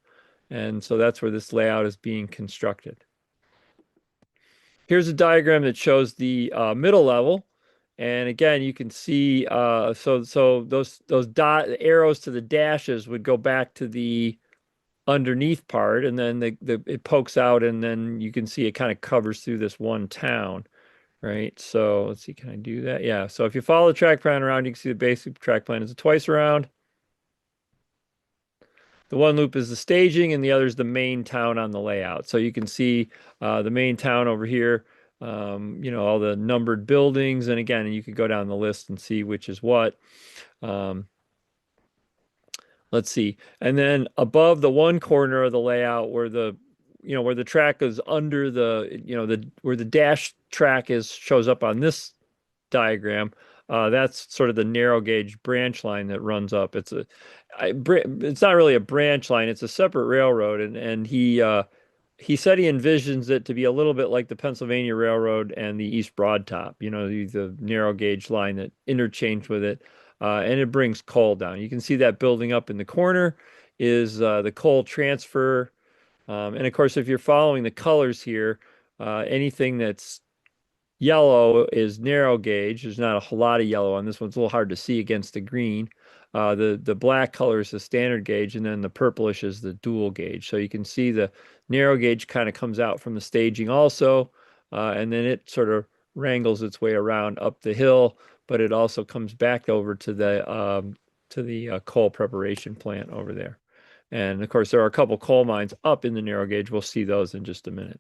and so that's where this layout is being constructed. Here's a diagram that shows the middle level, and again, you can see so those dot arrows to the dashes would go back to the underneath part, and then it pokes out, and then you can see it kind of covers through this one town. Right, so let's see, can I do that? Yeah, so if you follow the track plan around, you can see the basic track plan is a twice around. The one loop is the staging, and the other is the main town on the layout. So you can see the main town over here, all the numbered buildings, and again, you could go down the list and see which is what. Let's see, and then above the one corner of the layout where the track is under where the dash track shows up on this diagram, that's sort of the narrow gauge branch line that runs up. It's not really a branch line, it's a separate railroad, and he said he envisions it to be a little bit like the Pennsylvania Railroad and the East Broad Top, the narrow gauge line that interchanged with it, and it brings coal down. You can see that building up in the corner is the coal transfer. And of course, if you're following the colors here, anything that's yellow is narrow gauge. There's not a whole lot of yellow on this one. It's a little hard to see against the green. The black color is the standard gauge, and then the purplish is the dual gauge. So you can see the narrow gauge kind of comes out from the staging also, and then it sort of wrangles its way around up the hill, but it also comes back over to the coal preparation plant over there. And of course, there are a couple coal mines up in the narrow gauge. We'll see those in just a minute.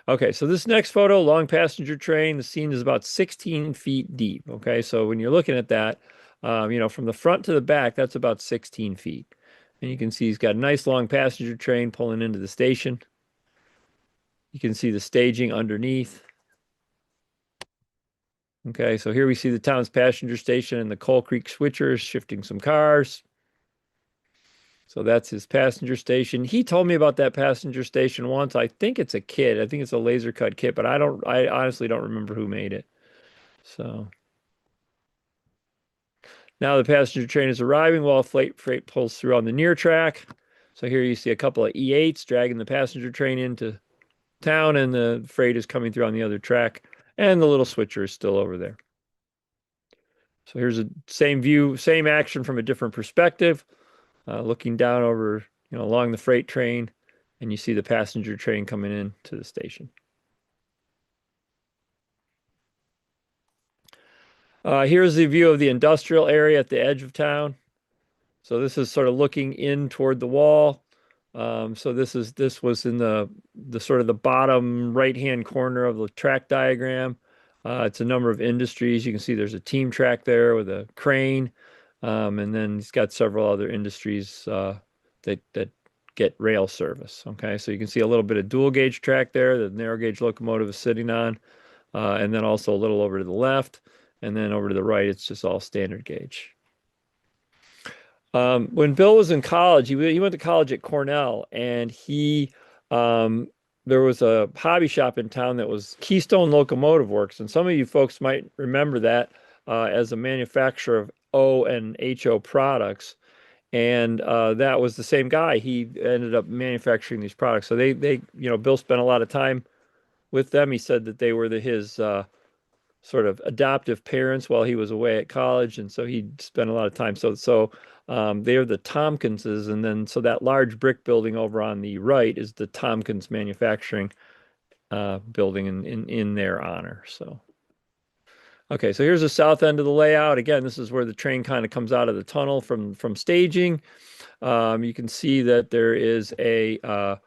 Okay, so this next photo, long passenger train, the scene is about 16 feet deep. Okay, so when you're looking at that, from the front to the back, that's about 16 feet. And you can see he's got a nice long passenger train pulling into the station. You can see the staging underneath. Okay, so here we see the town's passenger station and the Coal Creek switchers shifting some cars. So that's his passenger station. He told me about that passenger station once. I think it's a kit. I think it's a laser cut kit, but I honestly don't remember who made it. So now the passenger train is arriving while freight pulls through on the near track. So here you see a couple of E8s dragging the passenger train into town, and the freight is coming through on the other track, and the little switcher is still over there. So here's the same view, same action from a different perspective, looking down over, along the freight train, and you see the passenger train coming in to the station. Here's the view of the industrial area at the edge of town. So this is sort of looking in toward the wall. So this was in the sort of the bottom right-hand corner of the track diagram. It's a number of industries. You can see there's a team track there with a crane. And then it's got several other industries that get rail service. Okay, so you can see a little bit of dual gauge track there the narrow gauge locomotive is sitting on. And then also a little over to the left. And then over to the right, it's just all standard gauge. When Bill was in college, he went to college at Cornell, and there was a hobby shop in town that was Keystone Locomotive Works, and some of you folks might remember that as a manufacturer of O and HO products, and that was the same guy. He ended up manufacturing these products. So Bill spent a lot of time with them. He said that they were his sort of adoptive parents while he was away at college, and so he spent a lot of time. So they're the Tompkinses, and then so that large brick building over on the right is the Tompkins manufacturing building in their honor. So okay, so here's the south end of the layout. Again, this is where the train kind of comes out of the tunnel from staging. You can see that there is an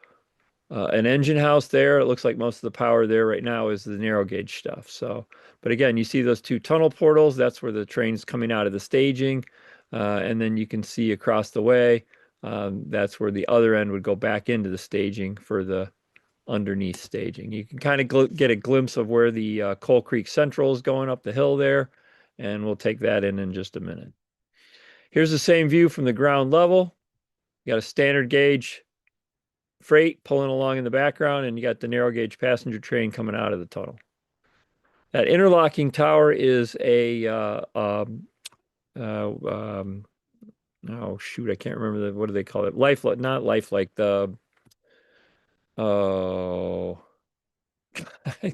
engine house there. It looks like most of the power there right now is the narrow gauge stuff. So, but again, you see those two tunnel portals. That's where the train's coming out of the staging. And then you can see across the way, that's where the other end would go back into the staging for the underneath staging. You can kind of get a glimpse of where the Coal Creek Central is going up the hill there, and we'll take that in just a minute. Here's the same view from the ground level. You got a standard gauge freight pulling along in the background, and you got the narrow gauge passenger train coming out of the tunnel. That interlocking tower is oh shoot, I can't remember what do they call it? Not lifelike. I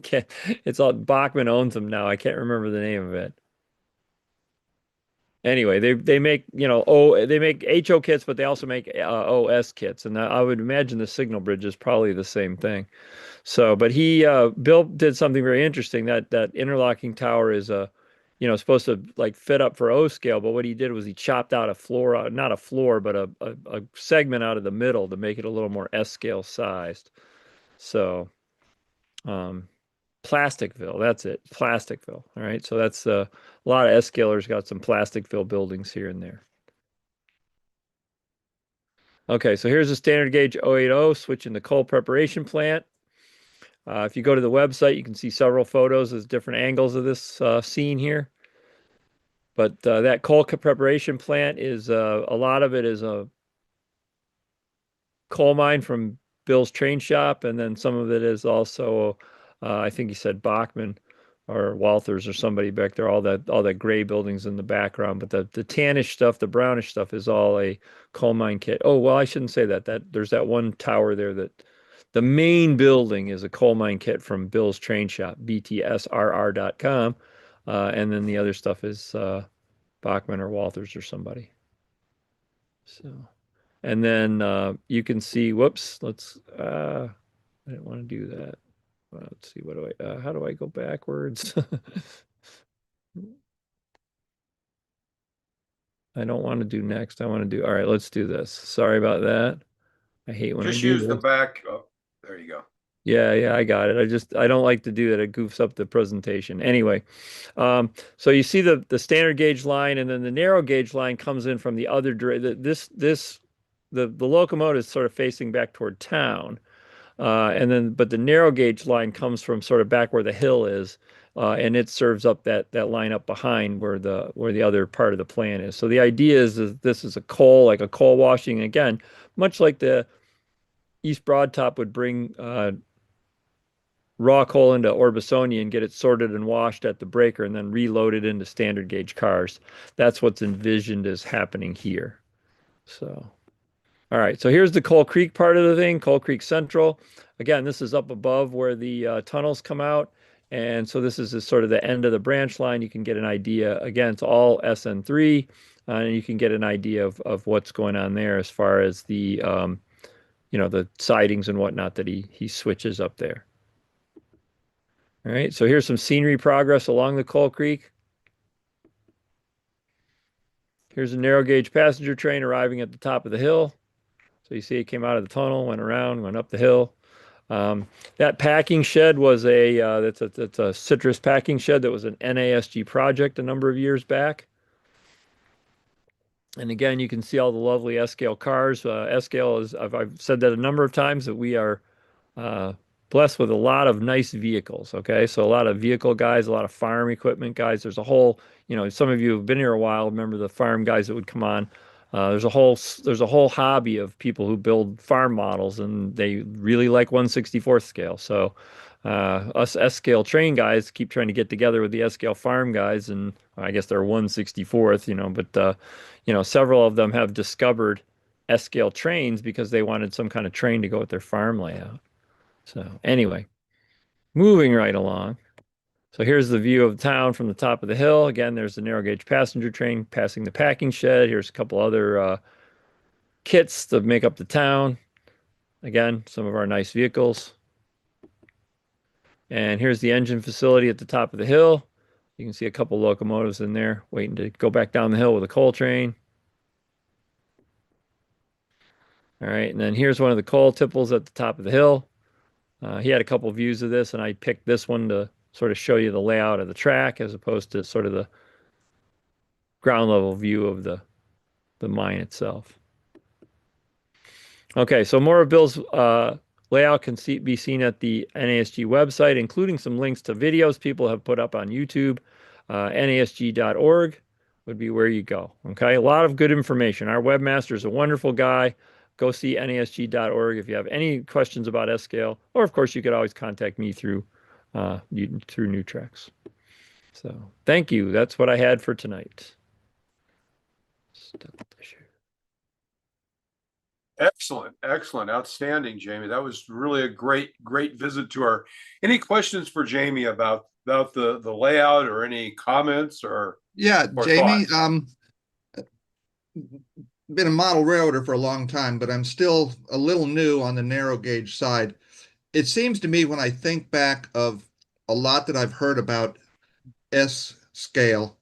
can't. It's all Bachman owns them now. I can't remember the name of it. Anyway, they make they make HO kits, but they also make OS kits, and I would imagine the signal bridge is probably the same thing. So, but Bill did something very interesting. That interlocking tower is supposed to like fit up for O scale, but what he did was he chopped out a floor, not a floor, but a segment out of the middle to make it a little more S scale sized. So, Plasticville, that's it, Plasticville. All right, so that's a lot of S-scalers got some Plasticville buildings here and there. Okay, so here's a standard gauge 080 switching the coal preparation plant. If you go to the website, you can see several photos of different angles of this scene here. But that coal preparation plant is a lot of it is a coal mine from Bill's train shop, and then some of it is also I think he said Bachman or Walthers or somebody back there, all that gray buildings in the background, but the tannish stuff, the brownish stuff is all a coal mine kit. Oh, well, I shouldn't say that. There's that one tower there that the main building is a coal mine kit from Bill's train shop, btsrr.com. And then the other stuff is Bachman or Walthers or somebody. So, and then you can see, whoops, I didn't want to do that. Let's see, how do I go backwards? I don't want to do next. I want to do, all right, let's do this. Sorry about that. I hate when Just I do use the this. back. Oh, there you go. Yeah, I got it. I don't like to do that. It goofs up the presentation. Anyway, so you see the standard gauge line, and then the narrow gauge line comes in from the other direction. The locomotive is sort of facing back toward town. But the narrow gauge line comes from sort of back where the hill is, and it serves up that line up behind where the other part of the plant is. So the idea is this is a coal, like a coal washing. Again, much like the East Broadtop would bring raw coal into Orbisoni and get it sorted and washed at the breaker and then reloaded into standard gauge cars. That's what's envisioned as happening here. So, all right. So here's the Coal Creek part of the thing, Coal Creek Central. Again, this is up above where the tunnels come out. And so this is sort of the end of the branch line. You can get an idea. Again, it's all SN3, and you can get an idea of what's going on there as far as the the sidings and whatnot that he switches up there. All right, so here's some scenery progress along the Coal Creek. Here's a narrow gauge passenger train arriving at the top of the hill. So you see it came out of the tunnel, went around, went up the hill. That packing shed was that's a citrus packing shed that was an NASG project a number of years back. And again, you can see all the lovely S-scale cars. S-scale is, I've said that a number of times, that we are blessed with a lot of nice vehicles. Okay, so a lot of vehicle guys, a lot of farm equipment guys. There's a whole, some of you have been here a while. Remember the farm guys that would come on. There's a whole hobby of people who build farm models, and they really like 1/64th scale. So us S-scale train guys keep trying to get together with the S-scale farm guys, and I guess they're 1/64th. But several of them have discovered S-scale trains because they wanted some kind of train to go with their farm layout. So anyway, moving right along. So here's the view of the town from the top of the hill. Again, there's the narrow gauge passenger train passing the packing shed. Here's a couple other kits to make up the town. Again, some of our nice vehicles. And here's the engine facility at the top of the hill. You can see a couple locomotives in there waiting to go back down the hill with a coal train. All right, and then here's one of the coal tipples at the top of the hill. He had a couple views of this, and I picked this one to sort of show you the layout of the track as opposed to sort of the ground level view of the mine itself. Okay, so more of Bill's layout can be seen at the NASG website, including some links to videos people have put up on YouTube. NASG.org would be where you go. Okay, a lot of good information. Our webmaster is a wonderful guy. Go see NASG.org if you have any questions about S-scale, or of course you could always contact me through New Tracks. So thank you. That's what I had for tonight. Excellent, outstanding, Jamie. That was really a great visit to our. Any questions for Jamie about the layout, or any comments or Jamie, thoughts? Been a model railroader for a long time, but I'm still a little new on the narrow gauge side. It seems to me, when I think back of a lot that I've heard about S scale,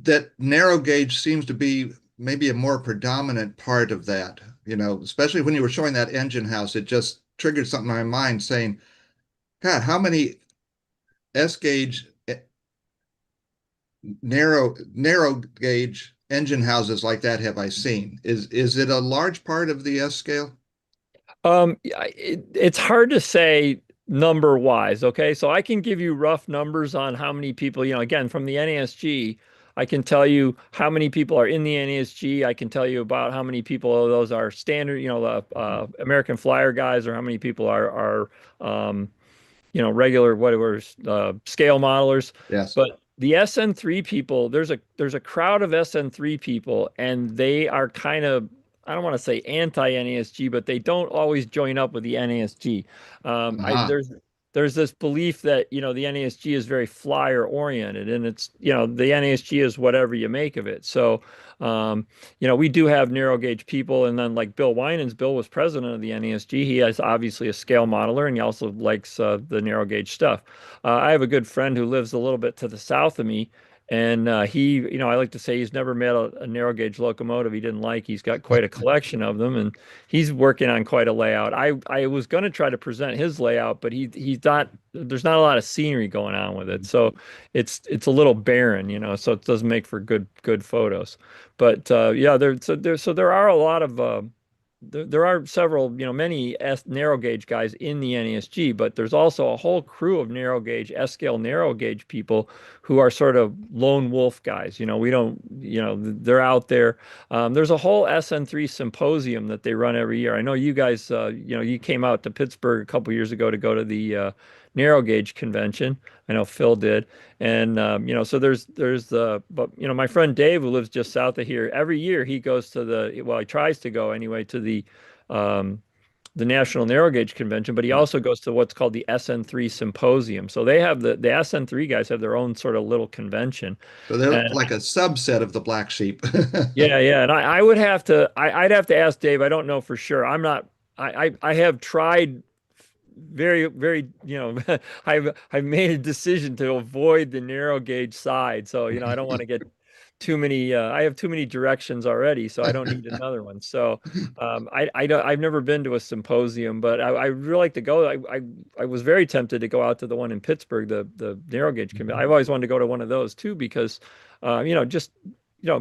that narrow gauge seems to be maybe a more predominant part of that, especially when you were showing that engine house. It just triggered something in my mind saying, God, how many S gauge narrow gauge engine houses like that have I seen? Is it a large part of the S scale? It's hard to say number wise. Okay, so I can give you rough numbers on how many people, again, from the NASG, I can tell you how many people are in the NASG. I can tell you about how many people of those are standard, American Flyer guys, or how many people are regular, whatever, scale modelers. Yes. But the SN3 people, there's a crowd of SN3 people, and they are kind of, I don't want to say anti-NASG, but they don't always join up with the NASG. There's this belief that, the NASG is very flyer oriented, and it's, the NASG is whatever you make of it. So, we do have narrow gauge people. And then like Bill Winans, Bill was president of the NASG. He is obviously a scale modeler, and he also likes the narrow gauge stuff. I have a good friend who lives a little bit to the south of me. And he, I like to say he's never met a narrow gauge locomotive he didn't like. He's got quite a collection of them, and he's working on quite a layout. I was going to try to present his layout, but he's not. There's not a lot of scenery going on with it, so it's a little barren, So it doesn't make for good photos. But there are a lot of there are several, many narrow gauge guys in the NESG, but there's also a whole crew of narrow gauge, S-scale narrow gauge people who are sort of lone wolf guys. We don't, they're out there. There's a whole SN3 symposium that they run every year. I know you guys, you came out to Pittsburgh a couple years ago to go to the narrow gauge convention. I know Phil did. And so but my friend Dave, who lives just south of here, every year he goes to he tries to go anyway to the National Narrow Gauge Convention, but he also goes to what's called the SN3 Symposium. So they have the SN3 guys have their own sort of little convention. So they're And like a subset of the black sheep. yeah. And I would have to, I'd have to ask Dave. I don't know for sure. I'm not, I have tried very, very, I've made a decision to avoid the narrow gauge side. So, I don't want to get too many, I have too many directions already, so I don't need another one. So, I've never been to a symposium, but I really like to go. I was very tempted to go out to the one in Pittsburgh, the narrow gauge convention. I've always wanted to go to one of those too, because, just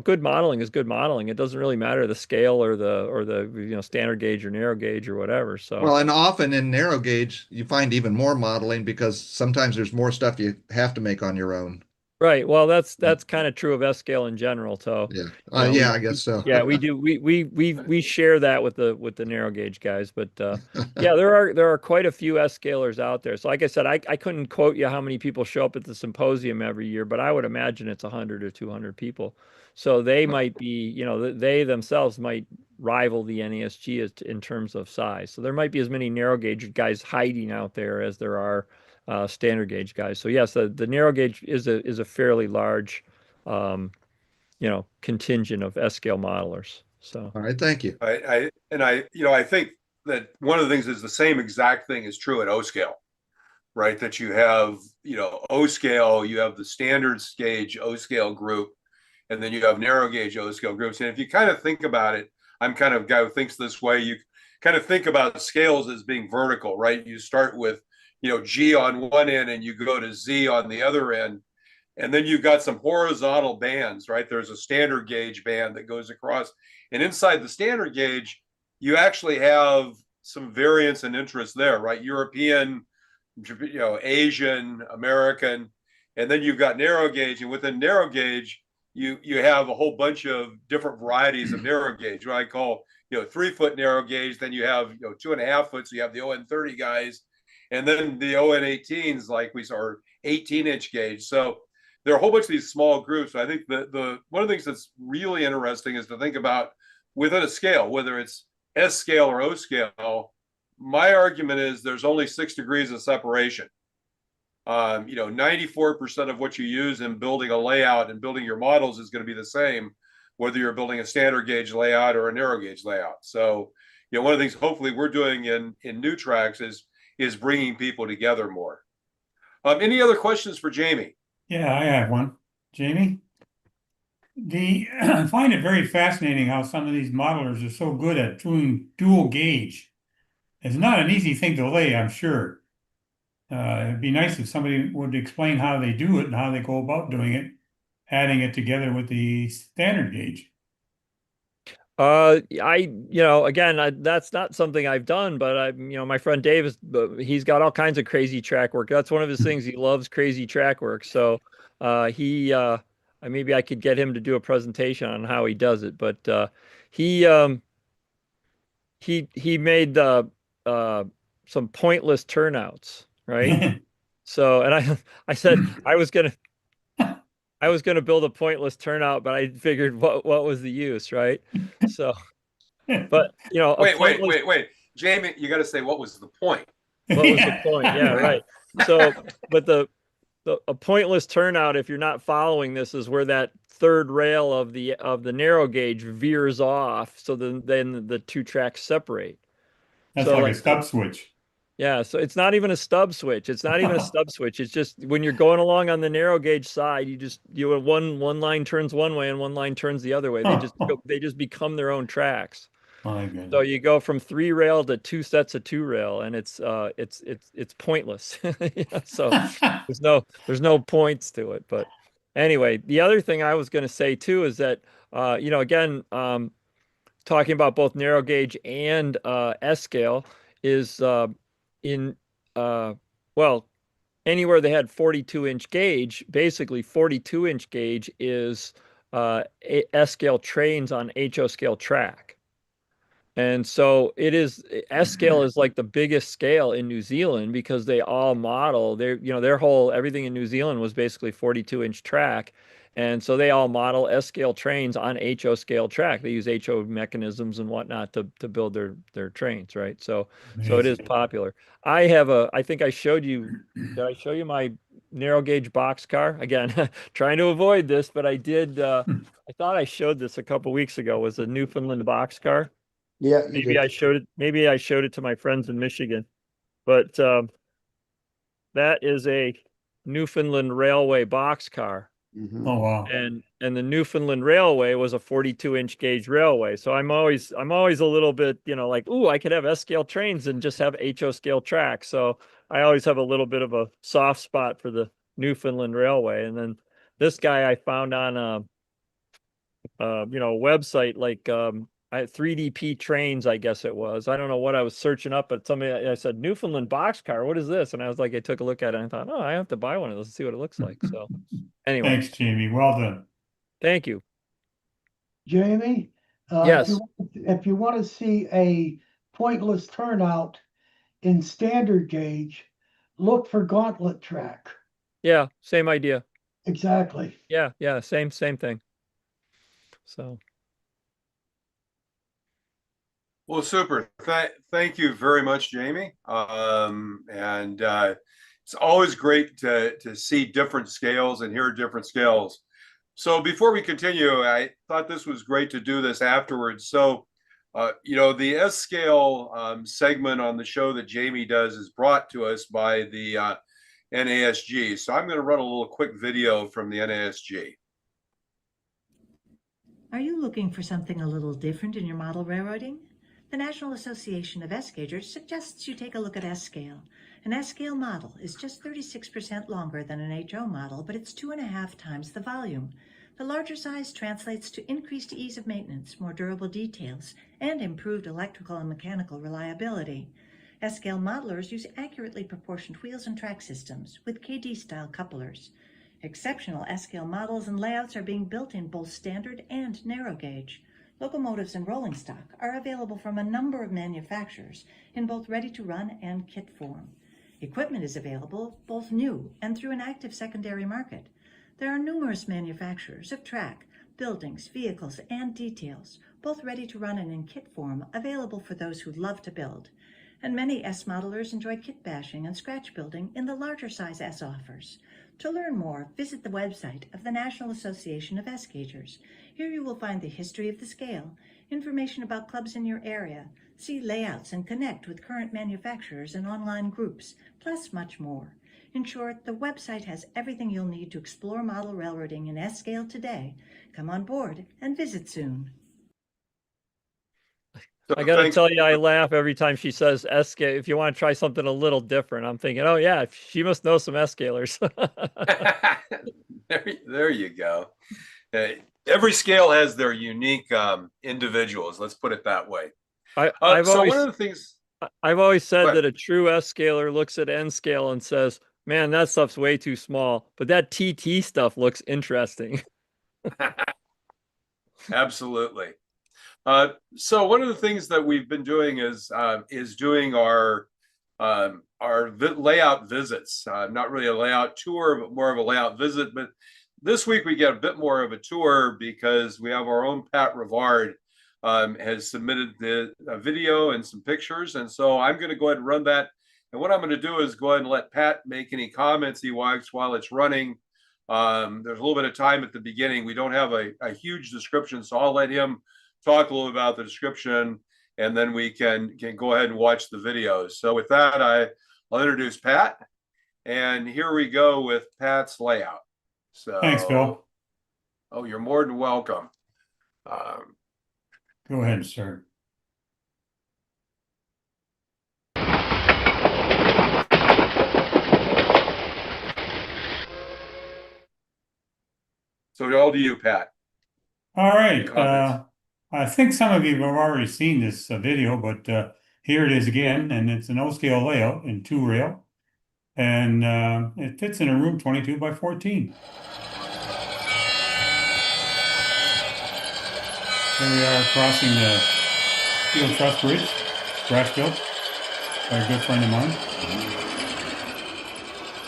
good modeling is good modeling. It doesn't really matter the scale or the standard gauge or narrow gauge or whatever. So Well, and often in narrow gauge, you find even more modeling because sometimes there's more stuff you have to make on your own. right. Well, that's kind of true of S scale in general. So Yeah. yeah, I guess so. yeah, we do. We share that with the narrow gauge guys, but yeah, there are quite a few S scalers out there. So like I said, I couldn't quote you how many people show up at the symposium every year, but I would imagine it's 100 or 200 people. So they might be, they themselves might rival the NESG in terms of size. So there might be as many narrow gauge guys hiding out there as there are standard gauge guys. So yes, the narrow gauge is a fairly large, contingent of S scale modelers. So All right, thank you. I think that one of the things is the same exact thing is true at O scale, right? That you have, O scale, you have the standard gauge O scale group, and then you have narrow gauge O scale groups. And if you kind of think about it, I'm kind of a guy who thinks this way. You kind of think about scales as being vertical, right? You start with, G on one end and you go to Z on the other end. And then you've got some horizontal bands, right? There's a standard gauge band that goes across. And inside the standard gauge, you actually have some variance and interest there, right? European, Asian, American. And then you've got narrow gauge. And within narrow gauge, you have a whole bunch of different varieties of narrow gauge, what I call, 3-foot narrow gauge. Then you have, 2.5 foot. So you have the ON30 guys. And then the ON18s, like we saw, 18-inch gauge. So there are a whole bunch of these small groups. I think the one of the things that's really interesting is to think about within a scale, whether it's S scale or O scale. My argument is there's only 6 degrees of separation. 94% of what you use in building a layout and building your models is going to be the same, whether you're building a standard gauge layout or a narrow gauge layout. So, one of the things hopefully we're doing in NewTracks is bringing people together more. Any other questions for Jamie? Yeah, I have one. Jamie? I find it very fascinating how some of these modelers are so good at doing dual gauge. It's not an easy thing to lay, I'm sure. It'd be nice if somebody would explain how they do it and how they go about doing it, adding it together with the standard gauge. Again, that's not something I've done, but my friend Dave he's got all kinds of crazy track work. That's one of his things. He loves crazy track work. So, maybe I could get him to do a presentation on how he does it, but, he made, some pointless turnouts, right? So, and I said I was going to build a pointless turnout, but I figured what was the use, right? So, but wait, Jamie, you got to say what was the point? What was the point? Yeah, right. So, but a pointless turnout, if you're not following this, is where that third rail of the narrow gauge veers off, so then the two tracks separate. That's so like a stub switch. Yeah, so it's not even a stub switch. It's not even a stub switch. It's just when you're going along on the narrow gauge side, one line turns one way and one line turns the other way. They just become their own tracks. My goodness. So you go from 3 rail to 2 sets of 2 rail, and it's pointless. So there's no points to it. But anyway, the other thing I was going to say too is that again, talking about both narrow gauge and S scale is in well, anywhere they had 42-inch gauge, basically 42-inch gauge is S scale trains on HO scale track. And so it is, S scale is like the biggest scale in New Zealand because they all model their whole everything in New Zealand was basically 42-inch track. And so they all model S scale trains on HO scale track. They use HO mechanisms and whatnot to build their trains, right? So it is Amazing. popular. I think I showed you, did I show you my narrow gauge box car? Again, trying to avoid this, but I did I thought I showed this a couple weeks ago, was a Newfoundland box car. Yeah, you Maybe did. I showed it to my friends in Michigan, but that is a Newfoundland Railway boxcar, Mhm. Oh, wow. and the Newfoundland Railway was a 42-inch gauge railway. So I'm always a little bit, like, ooh, I could have S scale trains and just have HO scale tracks. So I always have a little bit of a soft spot for the Newfoundland Railway. And then this guy I found on a website like 3DP Trains, I guess it was. I don't know what I was searching up, but I said Newfoundland boxcar. What is this? And I was like, I took a look at it and I thought, oh, I have to buy one of those and see what it looks like. So anyway, Thanks, Jamie. Well done. thank you. Jamie, Yes. if you want to see a pointless turnout in standard gauge, look for gauntlet track. Yeah, same idea. Exactly. Yeah, same thing. So Well, super. Thank you very much, Jamie. And it's always great to see different scales and hear different scales. So before we continue, I thought this was great to do this afterwards. So, the S scale segment on the show that Jamie does is brought to us by the NASG. So I'm going to run a little quick video from the NASG. Are you looking for something a little different in your model railroading? The National Association of S-Gaugers suggests you take a look at S-Scale. An S-Scale model is just 36% longer than an HO model, but it's 2.5 times the volume. The larger size translates to increased ease of maintenance, more durable details, and improved electrical and mechanical reliability. S-Scale modelers use accurately proportioned wheels and track systems with KD-style couplers. Exceptional S-Scale models and layouts are being built in both standard and narrow gauge. Locomotives and rolling stock are available from a number of manufacturers in both ready-to-run and kit form. Equipment is available both new and through an active secondary market. There are numerous manufacturers of track, buildings, vehicles, and details, both ready-to-run and in kit form, available for those who love to build. And many S modelers enjoy kit bashing and scratch building in the larger size S offers. To learn more, visit the website of the National Association of S-Gaugers. Here you will find the history of the scale, information about clubs in your area, see layouts and connect with current manufacturers and online groups, plus much more. In short, the website has everything you'll need to explore model railroading in S-Scale today. Come on board and visit soon. So I got to thanks. tell you, I laugh every time she says S-Scale. If you want to try something a little different, I'm thinking, oh yeah, she must know some S-Scalers. There you go. Every scale has their unique individuals. Let's put it that way. I've So always, one of the things, I've always said Go ahead. that a true S-Scaler looks at N scale and says, man, that stuff's way too small, but that TT stuff looks interesting. Absolutely. So one of the things that we've been doing is doing our layout visits. Not really a layout tour, but more of a layout visit. But this week we get a bit more of a tour because we have our own Pat Rivard has submitted the video and some pictures, and so I'm going to go ahead and run that. And what I'm going to do is go ahead and let Pat make any comments he wants while it's running. There's a little bit of time at the beginning. We don't have a huge description, so I'll let him talk a little about the description, and then we can go ahead and watch the videos. So with that, I'll introduce Pat, and here we go with Pat's layout. So Thanks, Bill. Oh, you're more than welcome. Go ahead, sir. So all to you, Pat. All right. Comments. I think some of you have already seen this video, but here it is again, and it's an O-scale layout in 2-rail, and it fits in a room 22 by 14. Here we are crossing the steel truss bridge, scratch built by a good friend of mine.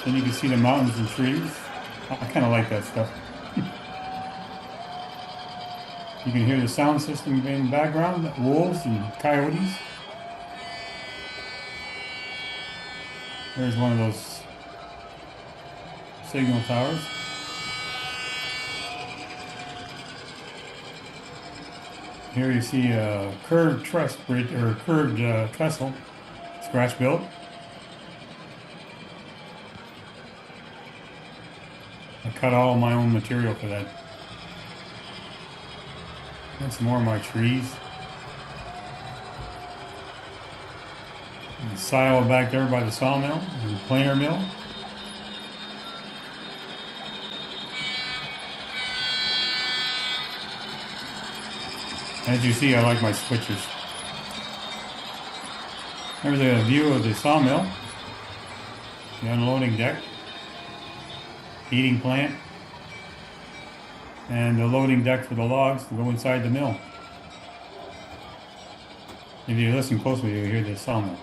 Then you can see the mountains and trees. I kind of like that stuff. You can hear the sound system in the background, wolves and coyotes. There's one of those signal towers. Here you see a curved truss bridge, or curved trestle, scratch built. I cut all my own material for that. And some more of my trees. And the silo back there by the sawmill and the planer mill. As you see, I like my switches. There's a view of the sawmill, the unloading deck, heating plant, and the loading deck for the logs to go inside the mill. If you listen closely, you'll hear the sawmill.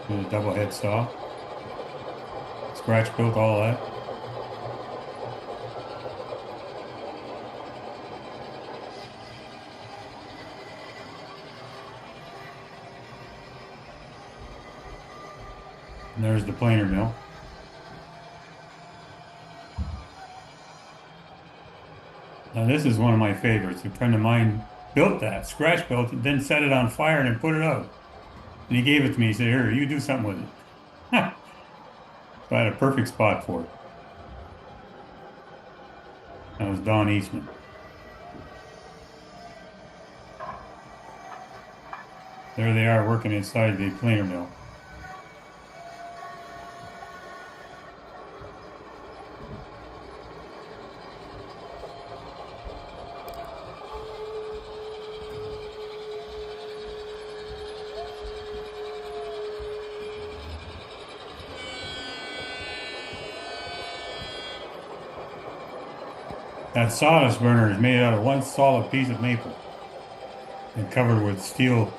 There's a double head saw. Scratch built all that. And there's the planer mill. Now this is one of my favorites. A friend of mine built that, scratch built it, then set it on fire and then put it out. And he gave it to me. He said, "Here, you do something with it." So I had a perfect spot for it. That was Don Eastman. There they are working inside the planer mill. That sawdust burner is made out of one solid piece of maple and covered with steel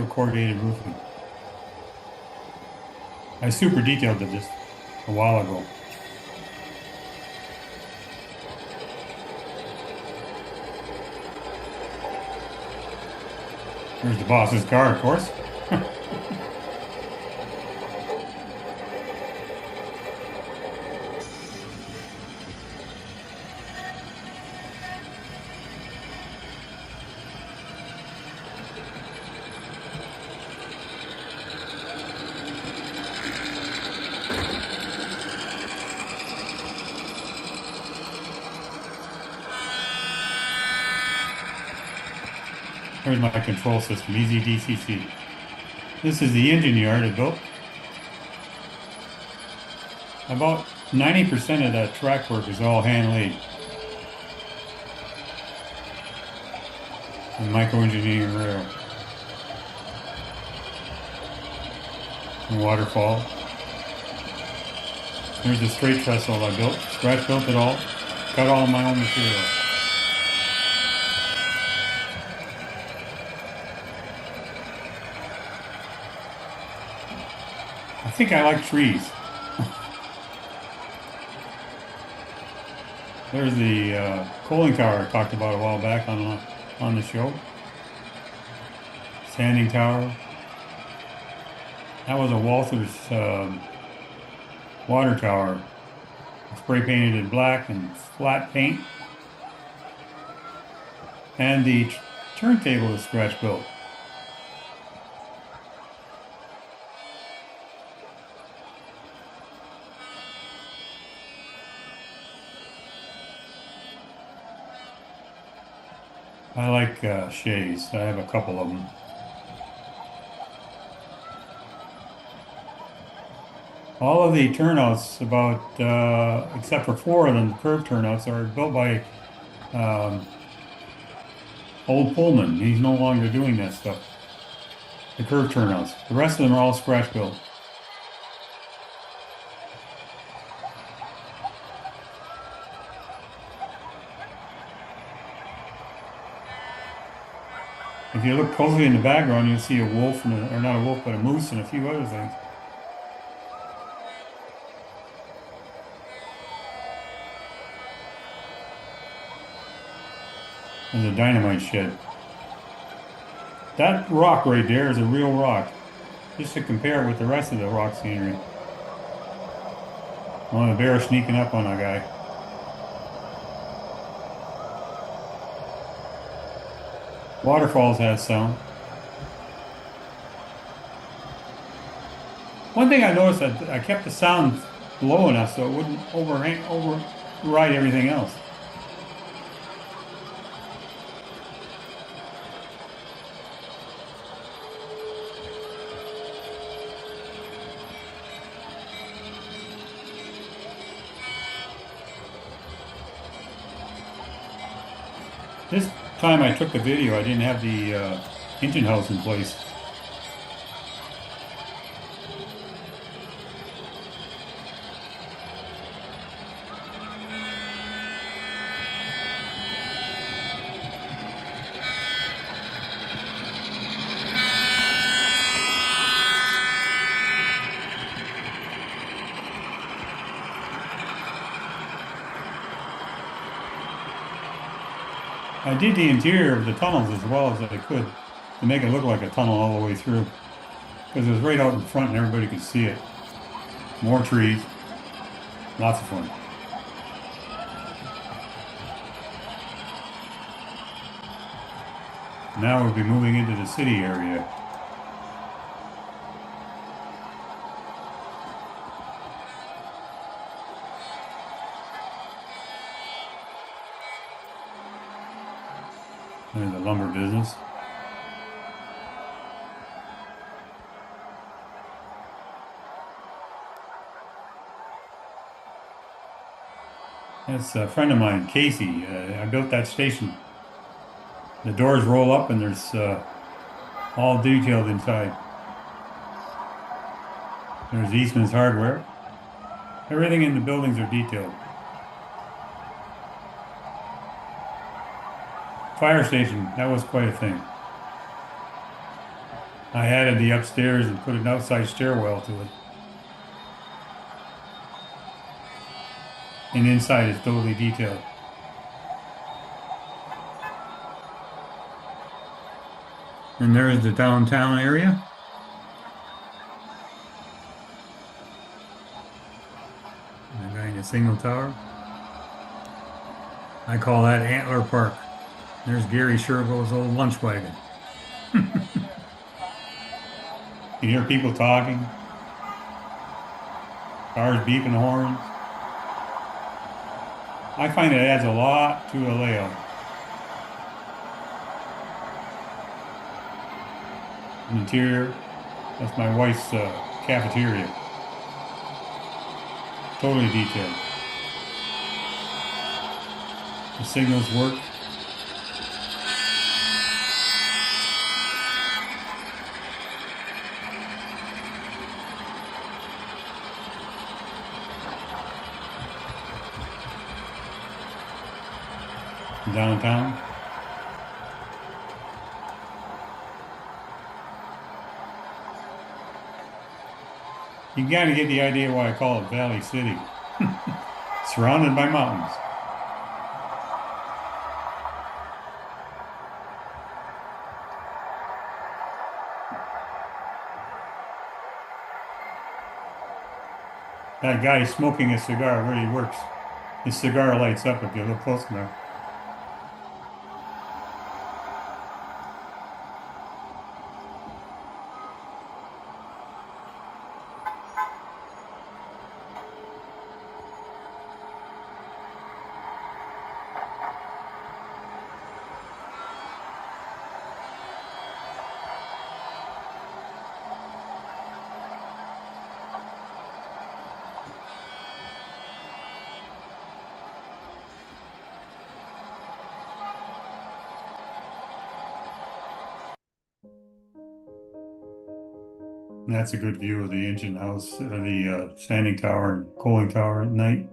corrugated roofing. I super detailed it just a while ago. There's the boss's car, of course. Here's my control system, Easy DCC. This is the engine yard I built. About 90% of that track work is all hand laid. And micro-engineering rail. And waterfall. There's the straight trestle I built. Scratch built it all. Cut all of my own material. I think I like trees. There's the coaling tower I talked about a while back on the show. Sanding tower. That was a Walther's water tower. Spray painted in black and flat paint. And the turntable is scratch built. I like shades. I have a couple of them. All of the turnouts, about except for 4 of them, the curved turnouts, are built by old Pullman. He's no longer doing that stuff. The curved turnouts. The rest of them are all scratch built. If you look closely in the background, you'll see a wolf, and or not a wolf, but a moose and a few other things. There's a dynamite shed. That rock right there is a real rock. Just to compare it with the rest of the rock scenery. Oh, the bear sneaking up on a guy. Waterfalls has sound. One thing I noticed, that I kept the sound low enough so it wouldn't override everything else. This time I took the video, I didn't have the engine house in place. I did the interior of the tunnels as well as I could to make it look like a tunnel all the way through, because it was right out in front and everybody could see it. More trees, lots of fun. Now we'll be moving into the city area. There's the lumber business. That's a friend of mine, Casey. I built that station. The doors roll up and there's all detailed inside. There's Eastman's Hardware. Everything in the buildings are detailed. Fire station, that was quite a thing. I added the upstairs and put an outside stairwell to it. And inside is totally detailed. And there's the downtown area. And the guy in the single tower. I call that Antler Park. There's Gary Sherville's old lunch wagon. You hear people talking, cars beeping horns. I find it adds a lot to a layout. Interior, that's my wife's cafeteria. Totally detailed. The signals work. Downtown. You gotta get the idea why I call it Valley City. Surrounded by mountains. That guy smoking a cigar really works. His cigar lights up if you look close enough. And that's a good view of the engine house, the standing tower and cooling tower at night.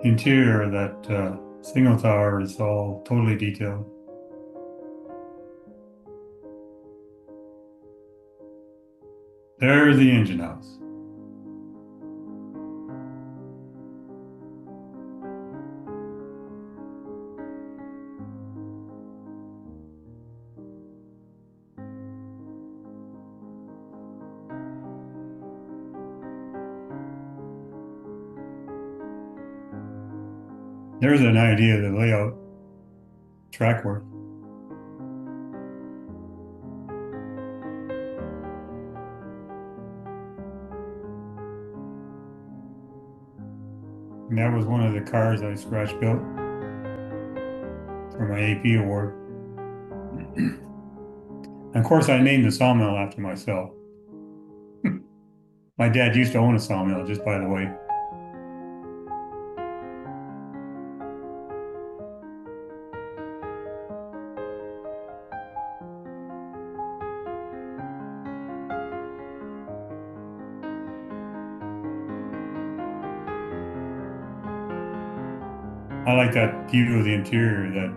The interior of that signal tower is all totally detailed. There's the engine house. There's an idea of the layout track work. And that was one of the cars I scratch built for my AP award. And of course, I named the sawmill after myself. My dad used to own a sawmill, just by the way. I like that view of the interior, that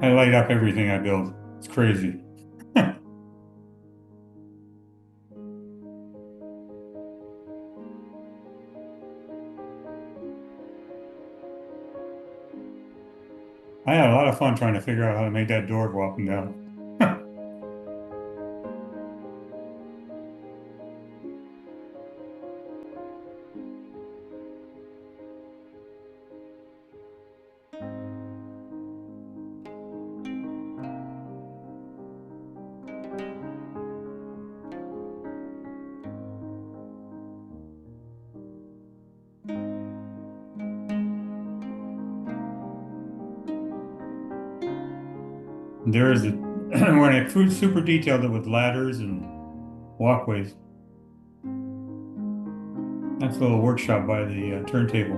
I light up everything I build. It's crazy. I had a lot of fun trying to figure out how to make that door go up and down. There's a when I super detailed it with ladders and walkways. That's a little workshop by the turntable.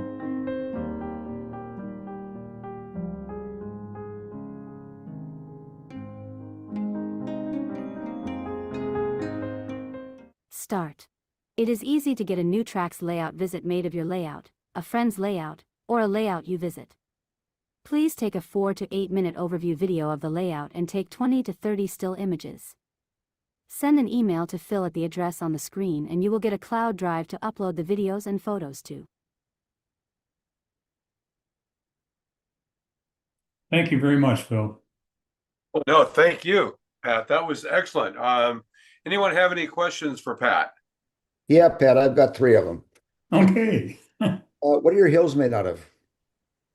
Start. It is easy to get a new Trax layout visit made of your layout, a friend's layout, or a layout you visit. Please take a 4 to 8 minute overview video of the layout and take 20 to 30 still images. Send an email to Phil at the address on the screen and you will get a cloud drive to upload the videos and photos to. Thank you very much, Phil. Well, no, thank you, Pat. That was excellent. Anyone have any questions for Pat? Yeah, Pat, I've got 3 of them. Okay. What are your hills made out of?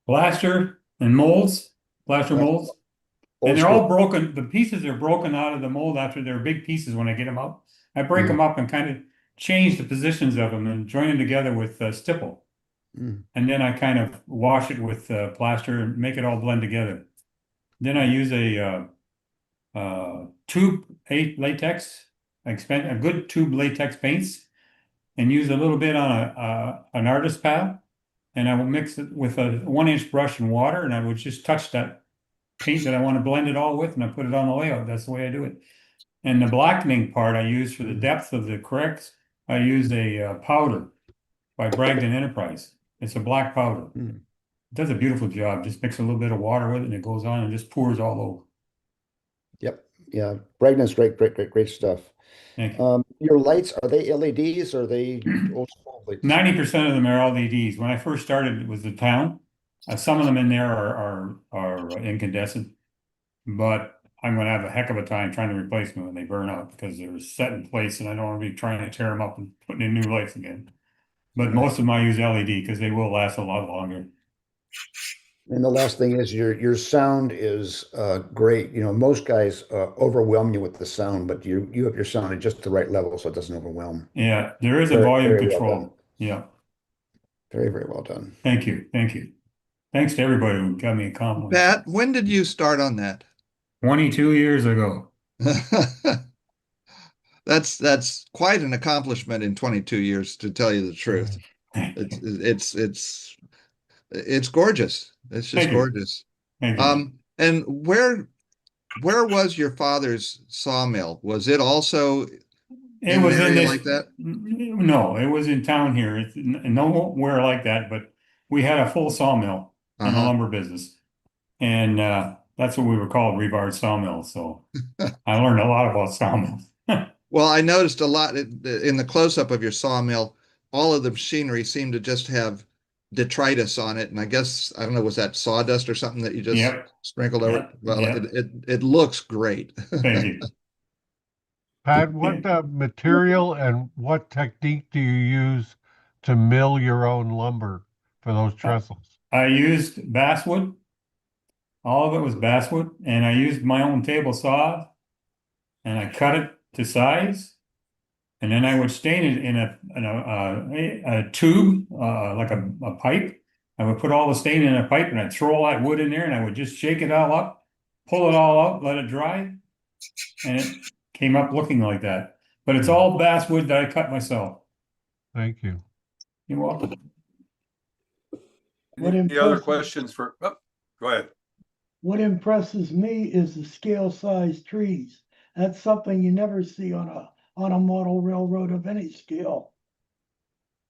Plaster and molds, plaster molds. Old And they're school. all broken. The pieces are broken out of the mold after they're big pieces when I get them out. I break them up and kind of change the positions of them and join them together with stipple. And then I kind of wash it with plaster and make it all blend together. Then I use a tube latex. I spent a good tube latex paints and use a little bit on an artist pad. And I will mix it with a 1-inch brush and water, and I would just touch that paint that I want to blend it all with, and I put it on the layout. That's the way I do it. And the blackening part I use for the depth of the corrects, I use a powder by Bragdon Enterprise. It's a black powder. It does a beautiful job. Just mix a little bit of water with it, and it goes on and just pours all over. Yep. Yeah. Bragnon's great stuff. Thank you. Your lights, are they LEDs or are they old school lights? 90% of them are LEDs. When I first started, it was the town. Some of them in there are incandescent, but I'm going to have a heck of a time trying to replace them when they burn out because they're set in place, and I don't want to be trying to tear them up and putting in new lights again. But most of them I use LED because they will last a lot longer. And the last thing is your sound is great. You know, most guys overwhelm you with the sound, but you have your sound at just the right level so it doesn't overwhelm. Yeah, there is a Very, volume very well control. done. Yeah. Very, very well done. Thank you. Thank you. Thanks to everybody who got me a compliment. Pat, when did you start on that? 22 years ago. That's quite an accomplishment in 22 years, to tell you the truth. It's It's gorgeous. It's just Thank you. gorgeous. Thank you. And where was your father's sawmill? Was it also It in was an in area this, like that? no, it was in town here. It's nowhere like that, but we had a full sawmill in the Uh-huh. lumber business. And that's what we were called, rebar sawmills. So I learned a lot about sawmills. Well, I noticed a lot in the close-up of your sawmill, all of the machinery seemed to just have detritus on it. And I guess, I don't know, was that sawdust or something that you just Yep. sprinkled over it? Yep. Well, Yep. it looks great. Thank you. Pat, what material and what technique do you use to mill your own lumber for those trestles? I used basswood. All of it was basswood, and I used my own table saw, and I cut it to size, and then I would stain it in a tube, like a pipe. I would put all the stain in a pipe, and I'd throw all that wood in there, and I would just shake it all up, pull it all out, let it dry, and it came up looking like that. But it's all basswood that I cut myself. Thank you. You're welcome. Any other questions for, oh, go ahead. What impresses me is the scale size trees. That's something you never see on a model railroad of any scale.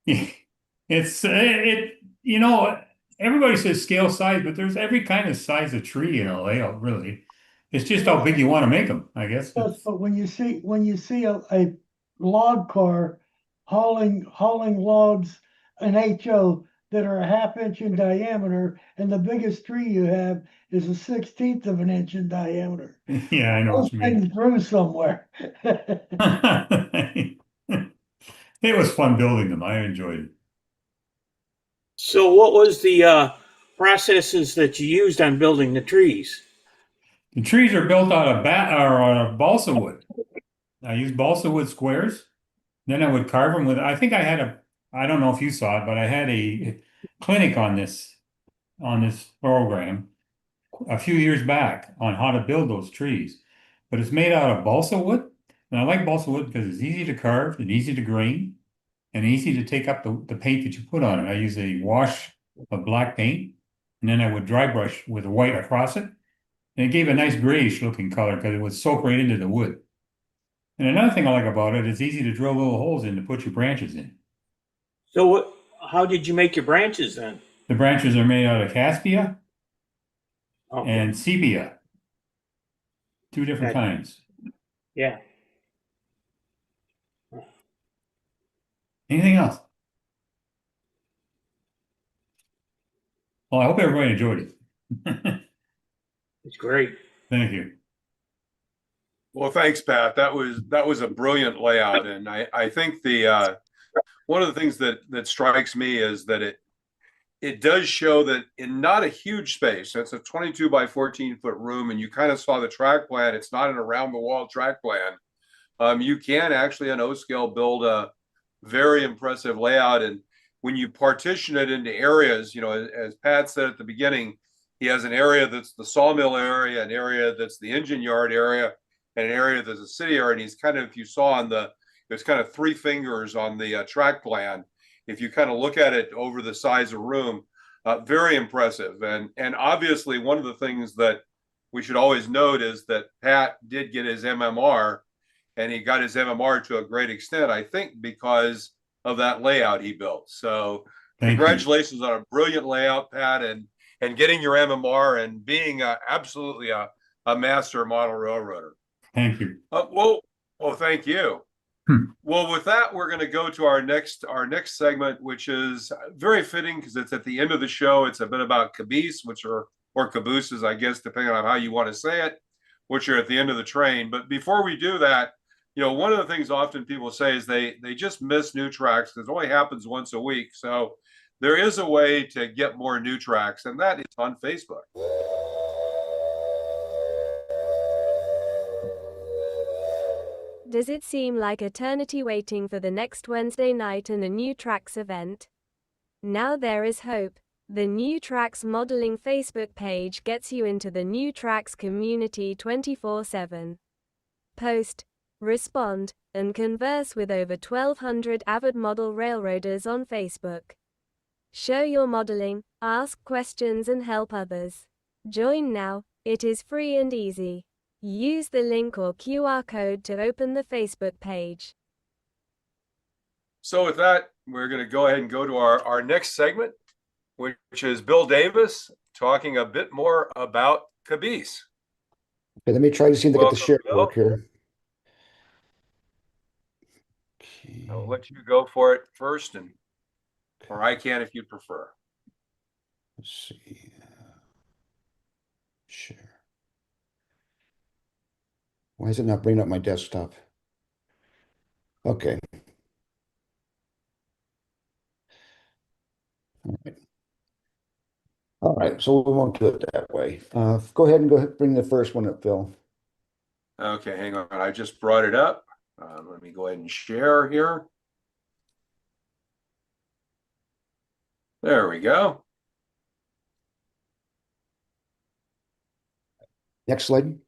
It's you know, everybody says scale size, but there's every kind of size of tree in a layout, really. It's just how big you want to make them, I guess. Yes, but when you see a log car hauling logs, an HO that are a half inch in diameter, and the biggest tree you have is a 1/16 of an inch in diameter. Yeah, I know what Those you mean. things grew somewhere. It was fun building them. I enjoyed it. So what was the processes that you used on building the trees? The trees are built out of balsa wood. I used balsa wood squares. Then I would carve them with, I think I don't know if you saw it, but I had a clinic on this program a few years back on how to build those trees. But it's made out of balsa wood. And I like balsa wood because it's easy to carve and easy to grain and easy to take up the paint that you put on it. I use a wash of black paint, and then I would dry brush with white across it. And it gave a nice grayish looking color because it would soak right into the wood. And another thing I like about it, it's easy to drill little holes in to put your branches in. So how did you make your branches then? The branches are made out of cassia and sepia. Two different kinds. Yeah. Anything else? Well, I hope everybody enjoyed it. It's great. Thank you. Well, thanks, Pat. That was a brilliant layout, and I think the one of the things that strikes me is that it does show that in not a huge space, it's a 22 by 14 foot room, and you kind of saw the track plan. It's not an around the wall track plan. You can actually on O scale build a very impressive layout, and when you partition it into areas, you know, as Pat said at the beginning, he has an area that's the sawmill area, an area that's the engine yard area, and an area that's a city area. And he's kind of, if you saw on there's kind of three fingers on the track plan. If you kind of look at it over the size of room, very impressive. And obviously one of the things that we should always note is that Pat did get his MMR, and he got his MMR to a great extent, I think, because of that layout he built. So congratulations on a brilliant layout, Pat, and getting your MMR and being absolutely a master model railroader. Thank you. Well, thank you. Well, with that, we're going to go to our next segment, which is very fitting because it's at the end of the show. It's a bit about Cabees, or Cabooses, I guess, depending on how you want to say it, which are at the end of the train. But before we do that, you know, one of the things often people say is they just miss new tracks because it only happens once a week. So there is a way to get more new tracks, and that is on Facebook. Does it seem like eternity waiting for the next Wednesday night and a New Tracks event? Now there is hope. The New Tracks Modeling Facebook page gets you into the New Tracks community 24/7. Post, respond, and converse with over 1,200 avid model railroaders on Facebook. Show your modeling, ask questions and help others. Join now, it is free and easy. Use the link or QR code to open the Facebook page. So with that, we're going to go ahead and go to our next segment, which is Bill Davis talking a bit more about Cabees. Okay, let me try to see if I get the Welcome, share Bill. work here. I'll let you go for it first, or I can if you prefer. Let's see. Share. Why is it not bringing up my desktop? Okay. All right, so we won't do it that way. Go ahead, bring the first one up, Phil. Okay, hang on. I just brought it up. Let me go ahead and share here. There we go. Next slide.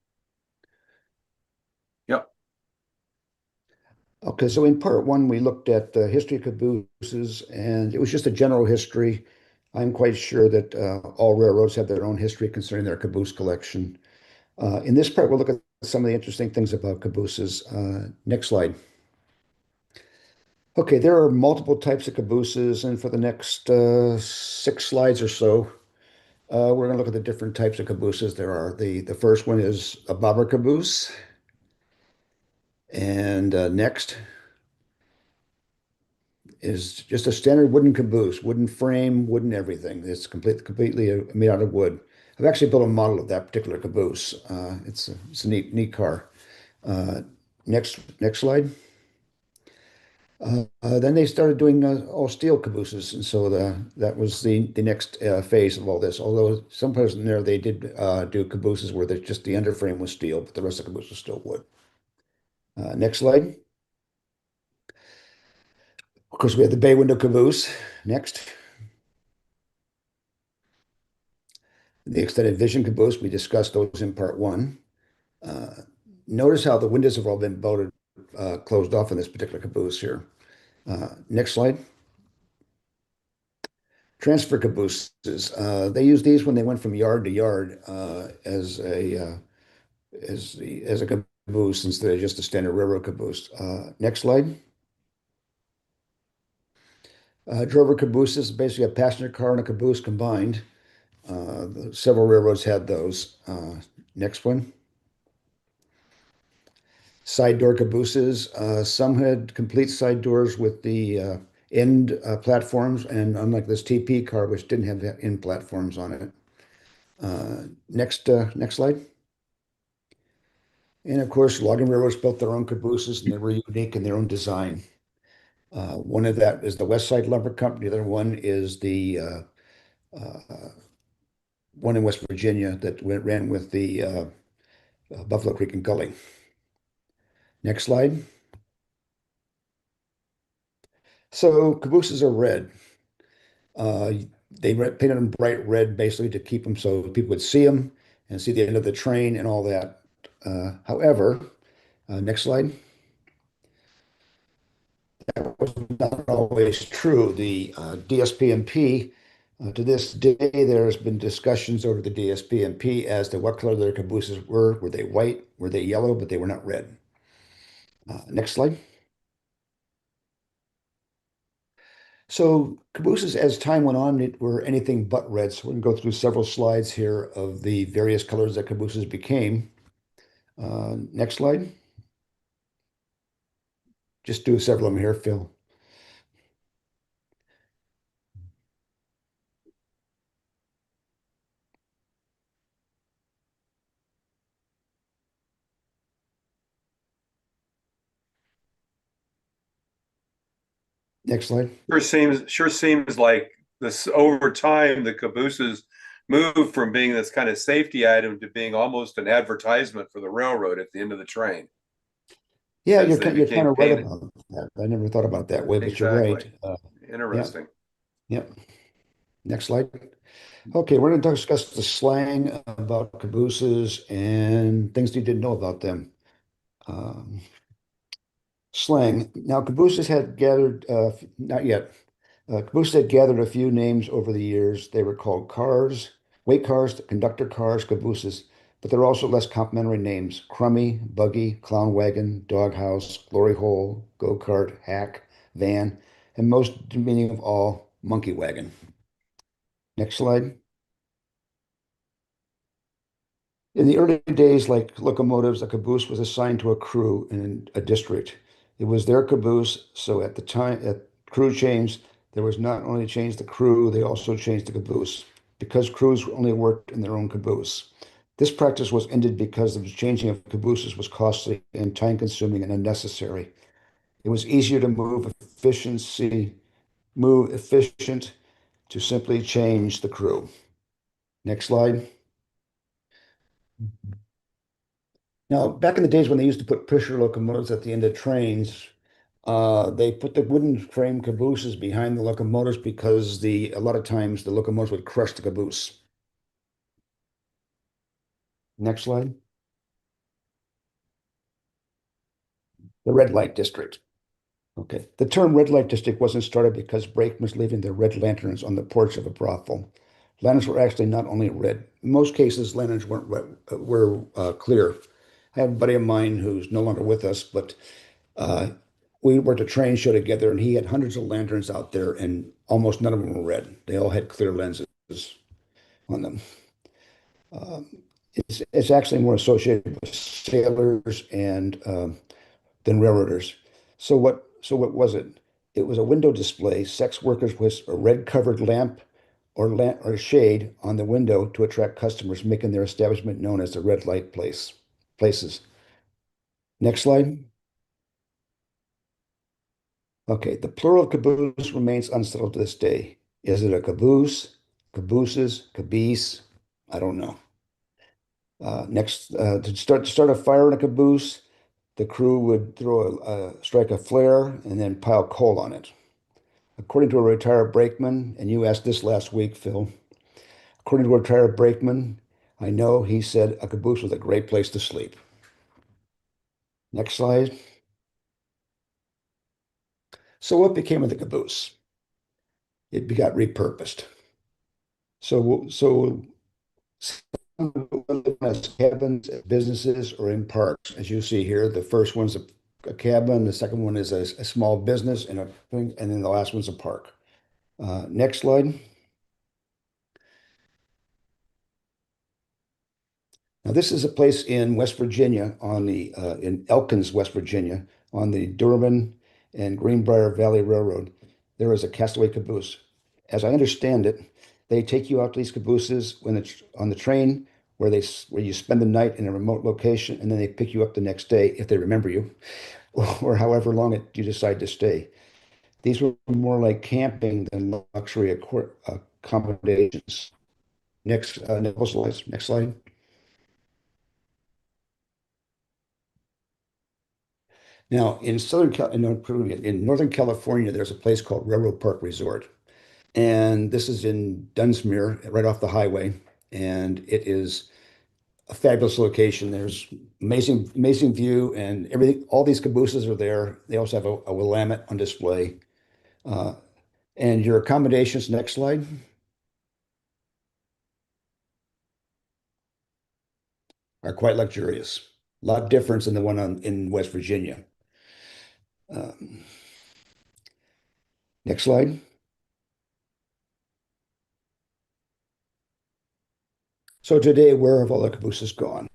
Yep. Okay, so in part one, we looked at the history of cabooses, and it was just a general history. I'm quite sure that all railroads have their own history concerning their caboose collection. In this part, we'll look at some of the interesting things about cabooses. Next slide. Okay, there are multiple types of cabooses, and for the next 6 slides or so, we're going to look at the different types of cabooses there are. The first one is a bobber caboose, and next is just a standard wooden caboose, wooden frame, wooden everything. It's completely made out of wood. I've actually built a model of that particular caboose. It's a neat car. Next slide. Then they started doing all steel cabooses, and so that was the next phase of all this. Although sometimes in there they did do cabooses where just the underframe was steel, but the rest of the caboose was still wood. Next slide. Of course, we have the bay window caboose. Next. The extended vision caboose, we discussed those in part one. Notice how the windows have all been bolted closed off in this particular caboose here. Next slide. Transfer cabooses. They used these when they went from yard to yard as a caboose instead of just a standard railroad caboose. Next slide. Drover cabooses, basically a passenger car and a caboose combined. Several railroads had those. Next one. Side door cabooses. Some had complete side doors with the end platforms, and unlike this TP car, which didn't have end platforms on it. Next slide. And of course, logging railroads built their own cabooses, and they were unique in their own design. One of that is the West Side Lumber Company. The other one is the one in West Virginia that ran with the Buffalo Creek and Gully. Next slide. So cabooses are red. They painted them bright red basically to keep them so people would see them and see the end of the train and all that. However, next slide. That was not always true. The DSPMP, to this day, there's been discussions over the DSPMP as to what color their cabooses were. Were they white? Were they yellow? But they were not red. Next slide. So cabooses, as time went on, were anything but red. So we're going to go through several slides here of the various colors that cabooses became. Next slide. Just do several of them here, Phil. Next slide. Sure seems like this over time, the cabooses moved from being this kind of safety item to being almost an advertisement for the railroad at the end of the train. Yeah, As you're they you're became kind of right painted. about that. I never thought about it that way, but you're right. Exactly. Interesting. Yep. Next slide. Okay, we're going to discuss the slang about cabooses and things you didn't know about them. Slang. Now, cabooses had gathered, not yet. Caboose had gathered a few names over the years. They were called cars, weight cars, conductor cars, cabooses, but there are also less complimentary names: crummy, buggy, clown wagon, doghouse, glory hole, go-kart, hack, van, and most demeaning of all, monkey wagon. Next slide. In the early days, like locomotives, a caboose was assigned to a crew in a district. It was their caboose, so at the time, at crew change, there was not only change the crew, they also changed the caboose, because crews only worked in their own caboose. This practice was ended because the changing of cabooses was costly and time-consuming and unnecessary. It was easier to move efficient to simply change the crew. Next slide. Now, back in the days when they used to put pusher locomotives at the end of trains, they put the wooden frame cabooses behind the locomotives because a lot of times the locomotives would crush the caboose. Next slide. The red light district. Okay. The term red light district wasn't started because brakemen was leaving their red lanterns on the porch of a brothel. Lanterns were actually not only red. In most cases, lanterns weren't red, were clear. I have a buddy of mine who's no longer with us, but we worked a train show together, and he had hundreds of lanterns out there, and almost none of them were red. They all had clear lenses on them. It's actually more associated with sailors and than railroaders. So what was it? It was a window display. Sex workers with a red covered lamp or shade on the window to attract customers, making their establishment known as the red light places. Next slide. Okay, the plural of caboose remains unsettled to this day. Is it a caboose, cabooses, cabees? I don't know. Next, to start a fire in a caboose, the crew would strike a flare and then pile coal on it. According to a retired brakeman, and you asked this last week, Phil, according to a retired brakeman, I know he said a caboose was a great place to sleep. Next slide. So what became of the caboose? It got repurposed. So as cabins, businesses, or in parks, as you see here. The first one's a cabin, the second one is a small business, and then the last one's a park. Next slide. Now, this is a place in West Virginia in Elkins, West Virginia, on the Durham and Greenbrier Valley Railroad. There is a castaway caboose. As I understand it, they take you out to these cabooses when it's on the train where you spend the night in a remote location, and then they pick you up the next day if they remember you, or however long you decide to stay. These were more like camping than luxury accommodations. Next slide. Next slide. Now, in Northern California, there's a place called Railroad Park Resort, and this is in Dunsmuir, right off the highway, and it is a fabulous location. There's amazing view and everything. All these cabooses are there. They also have a Willamette on display. And your accommodations, next slide, are quite luxurious. A lot different than the one in West Virginia. Next slide. So today, where have all the cabooses gone?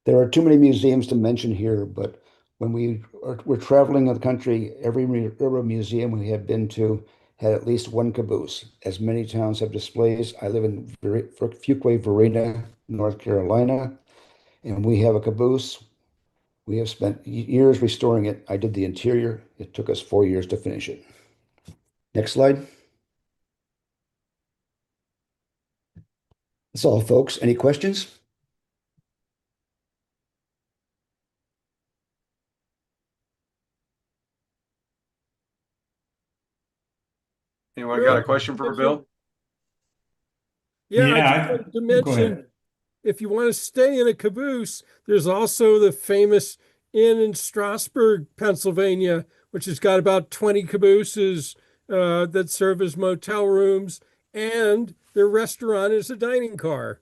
There are too many museums to mention here, but when we're traveling the country, every railroad museum we have been to had at least one caboose. As many towns have displays. I live in Fuquay, Varina, North Carolina, and we have a caboose. We have spent years restoring it. I did the interior. It took us 4 years to finish it. Next slide. That's all, folks. Any questions? Anyone got a question for Bill? Yeah, I just wanted to go ahead. mention, if you want to stay in a caboose, there's also the famous inn in Strasburg, Pennsylvania, which has got about 20 cabooses that serve as motel rooms, and their restaurant is a dining car.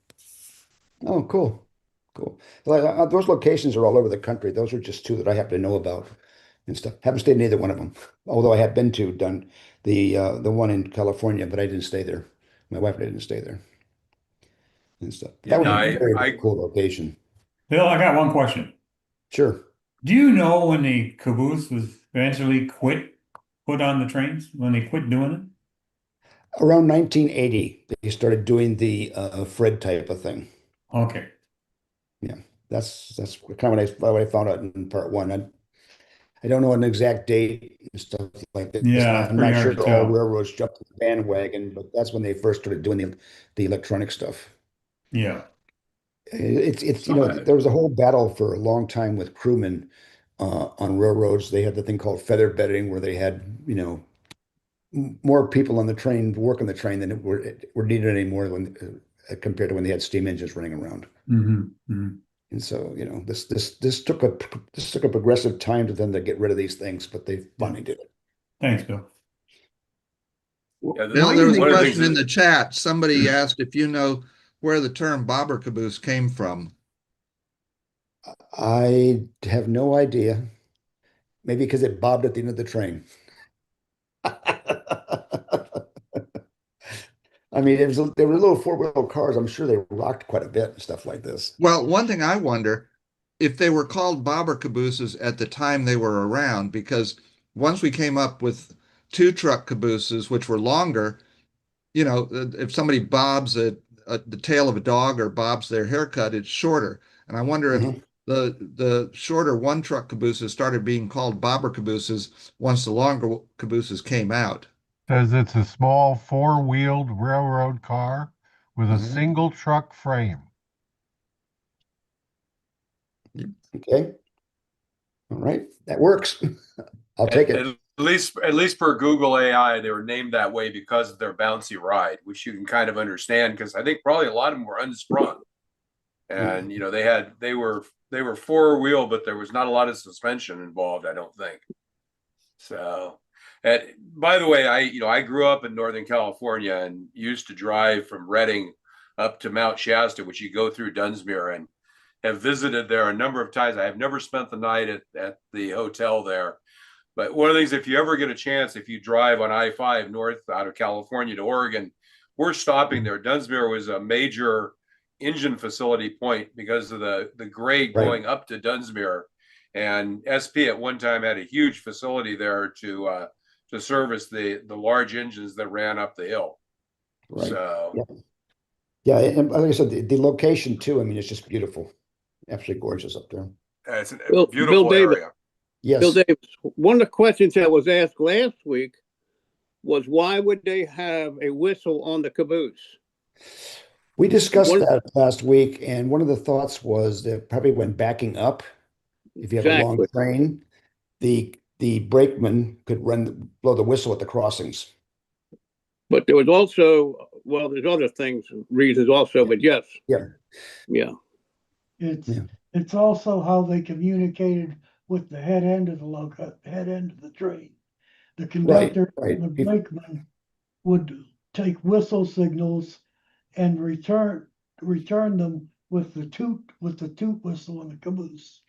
Oh, cool. Cool. Well, those locations are all over the country. Those are just two that I happen to know about and stuff. Haven't stayed in either one of them. Although I have been to done the one in California, but I didn't stay there. My wife and I didn't stay there and stuff. Yeah, That was no, a very, very cool location. Bill, I got one question. Sure. Do you know when the caboose was eventually put on the trains, when they quit doing it? Around 1980, they started doing the Fred type of thing. Okay. Yeah, that's kind of what I found out in part one. I don't know an exact date and stuff like this. Yeah, it's I'm pretty not hard sure to all tell. railroads jumped on the bandwagon, but that's when they first started doing the electronic stuff. Yeah. It's there was a whole battle for a long time with crewmen on railroads. They had the thing called feather bedding, where they had more people on the train working the train than were needed anymore when compared to when they had steam engines running around. And so this took a progressive time to them to get rid of these things, but they finally did it. Thanks, Bill. Yeah, Bill, there was a one of the question things in that- the chat. Somebody asked if you know where the term bobber caboose came from. I have no idea. Maybe because it bobbed at the end of the train. I mean, they were little four-wheel cars. I'm sure they rocked quite a bit and stuff like this. Well, one thing I wonder if they were called bobber cabooses at the time they were around, because once we came up with two truck cabooses, which were longer, if somebody bobs the tail of a dog or bobs their haircut, it's shorter. And I wonder if the shorter one truck cabooses started being called bobber cabooses once the longer cabooses came out. Says it's a small four-wheeled railroad car with a single truck frame. Okay. All right. That works. I'll take it. At least per Google AI, they were named that way because of their bouncy ride, which you can kind of understand, because I think probably a lot of them were unstrung. And they were four-wheel, but there was not a lot of suspension involved, I don't think. So, and by the way, I grew up in Northern California and used to drive from Redding up to Mount Shasta, which you go through Dunsmuir, and have visited there a number of times. I have never spent the night at the hotel there. But one of the things, if you ever get a chance, if you drive on I-5 north out of California to Oregon, we're stopping there. Dunsmuir was a major engine facility point because of the grade going up to Dunsmuir. And SP at one time had a huge facility there to service the large engines that ran up the hill. Right. So yeah, and like I said, the location too. I mean, it's just beautiful, absolutely gorgeous up there. It's a beautiful Davis, area. Yes. Bill Davis, one of the questions that was asked last week was, why would they have a whistle on the caboose? We discussed that last week, and one of the thoughts was that probably when backing up, if you have a long train, the brakeman could blow the whistle at the crossings. But there was also, well, there's other reasons also, but yes. Yeah. It's also how they communicated with the head end of the train. The conductor, the brakeman, would take whistle signals and return them with the toot whistle on the caboose.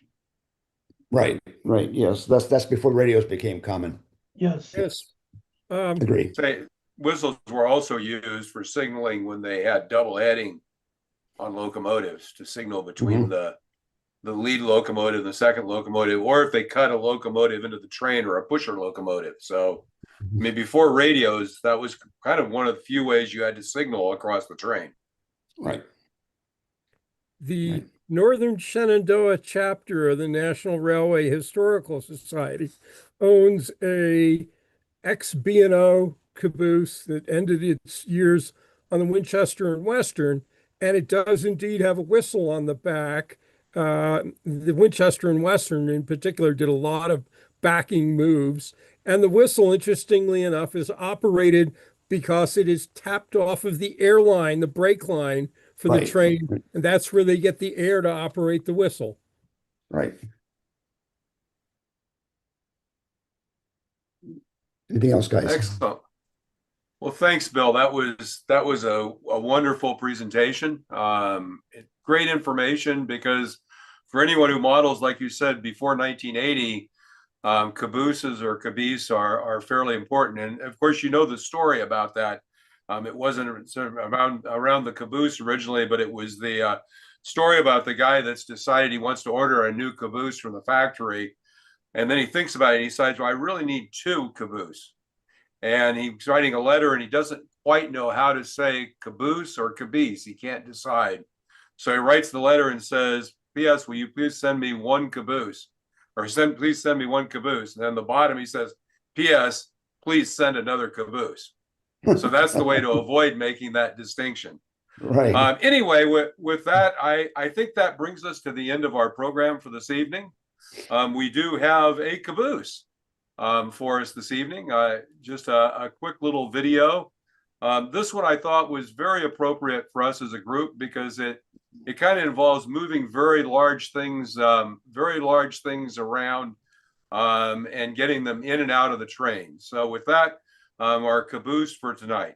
Right. Yes, that's before radios became common. Yes. Agree. Whistles were also used for signaling when they had double heading on locomotives to signal between the lead locomotive and the second locomotive, or if they cut a locomotive into the train or a pusher locomotive. So, I mean, before radios, that was kind of one of the few ways you had to signal across the train. Right. The Northern Shenandoah chapter of the National Railway Historical Society owns a ex-B&O caboose that ended its years on the Winchester and Western, and it does indeed have a whistle on the back. The Winchester and Western in particular did a lot of backing moves, and the whistle, interestingly enough, is operated because it is tapped off of the air line, the brake line for the train, and that's where they get the air to operate the whistle. Right. Anything else, guys? Excellent. Well, thanks, Bill. That was a wonderful presentation. Great information, because for anyone who models, like you said, before 1980, cabooses or cabees are fairly important. And of course, you know the story about that. It wasn't sort of around the caboose originally, but it was the story about the guy that's decided he wants to order a new caboose from the factory. And then he thinks about it and he decides, well, I really need two caboose. And he's writing a letter and he doesn't quite know how to say caboose or cabees. He can't decide. So he writes the letter and says, P.S. will you please send me one caboose? Or please send me one caboose. And then the bottom he says, P.S. please send another caboose. So that's the way to avoid making that distinction. Right. Anyway, with that, I think that brings us to the end of our program for this evening. We do have a caboose for us this evening. Just a quick little video. This one I thought was very appropriate for us as a group, because it kind of involves moving very large things around and getting them in and out of the train. So with that, our caboose for tonight.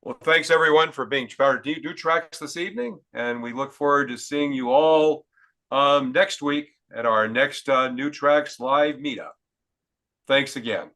Well, thanks everyone for being part of New Tracks this evening, and we look forward to seeing you all next week at our next New Tracks live meetup. Thanks again.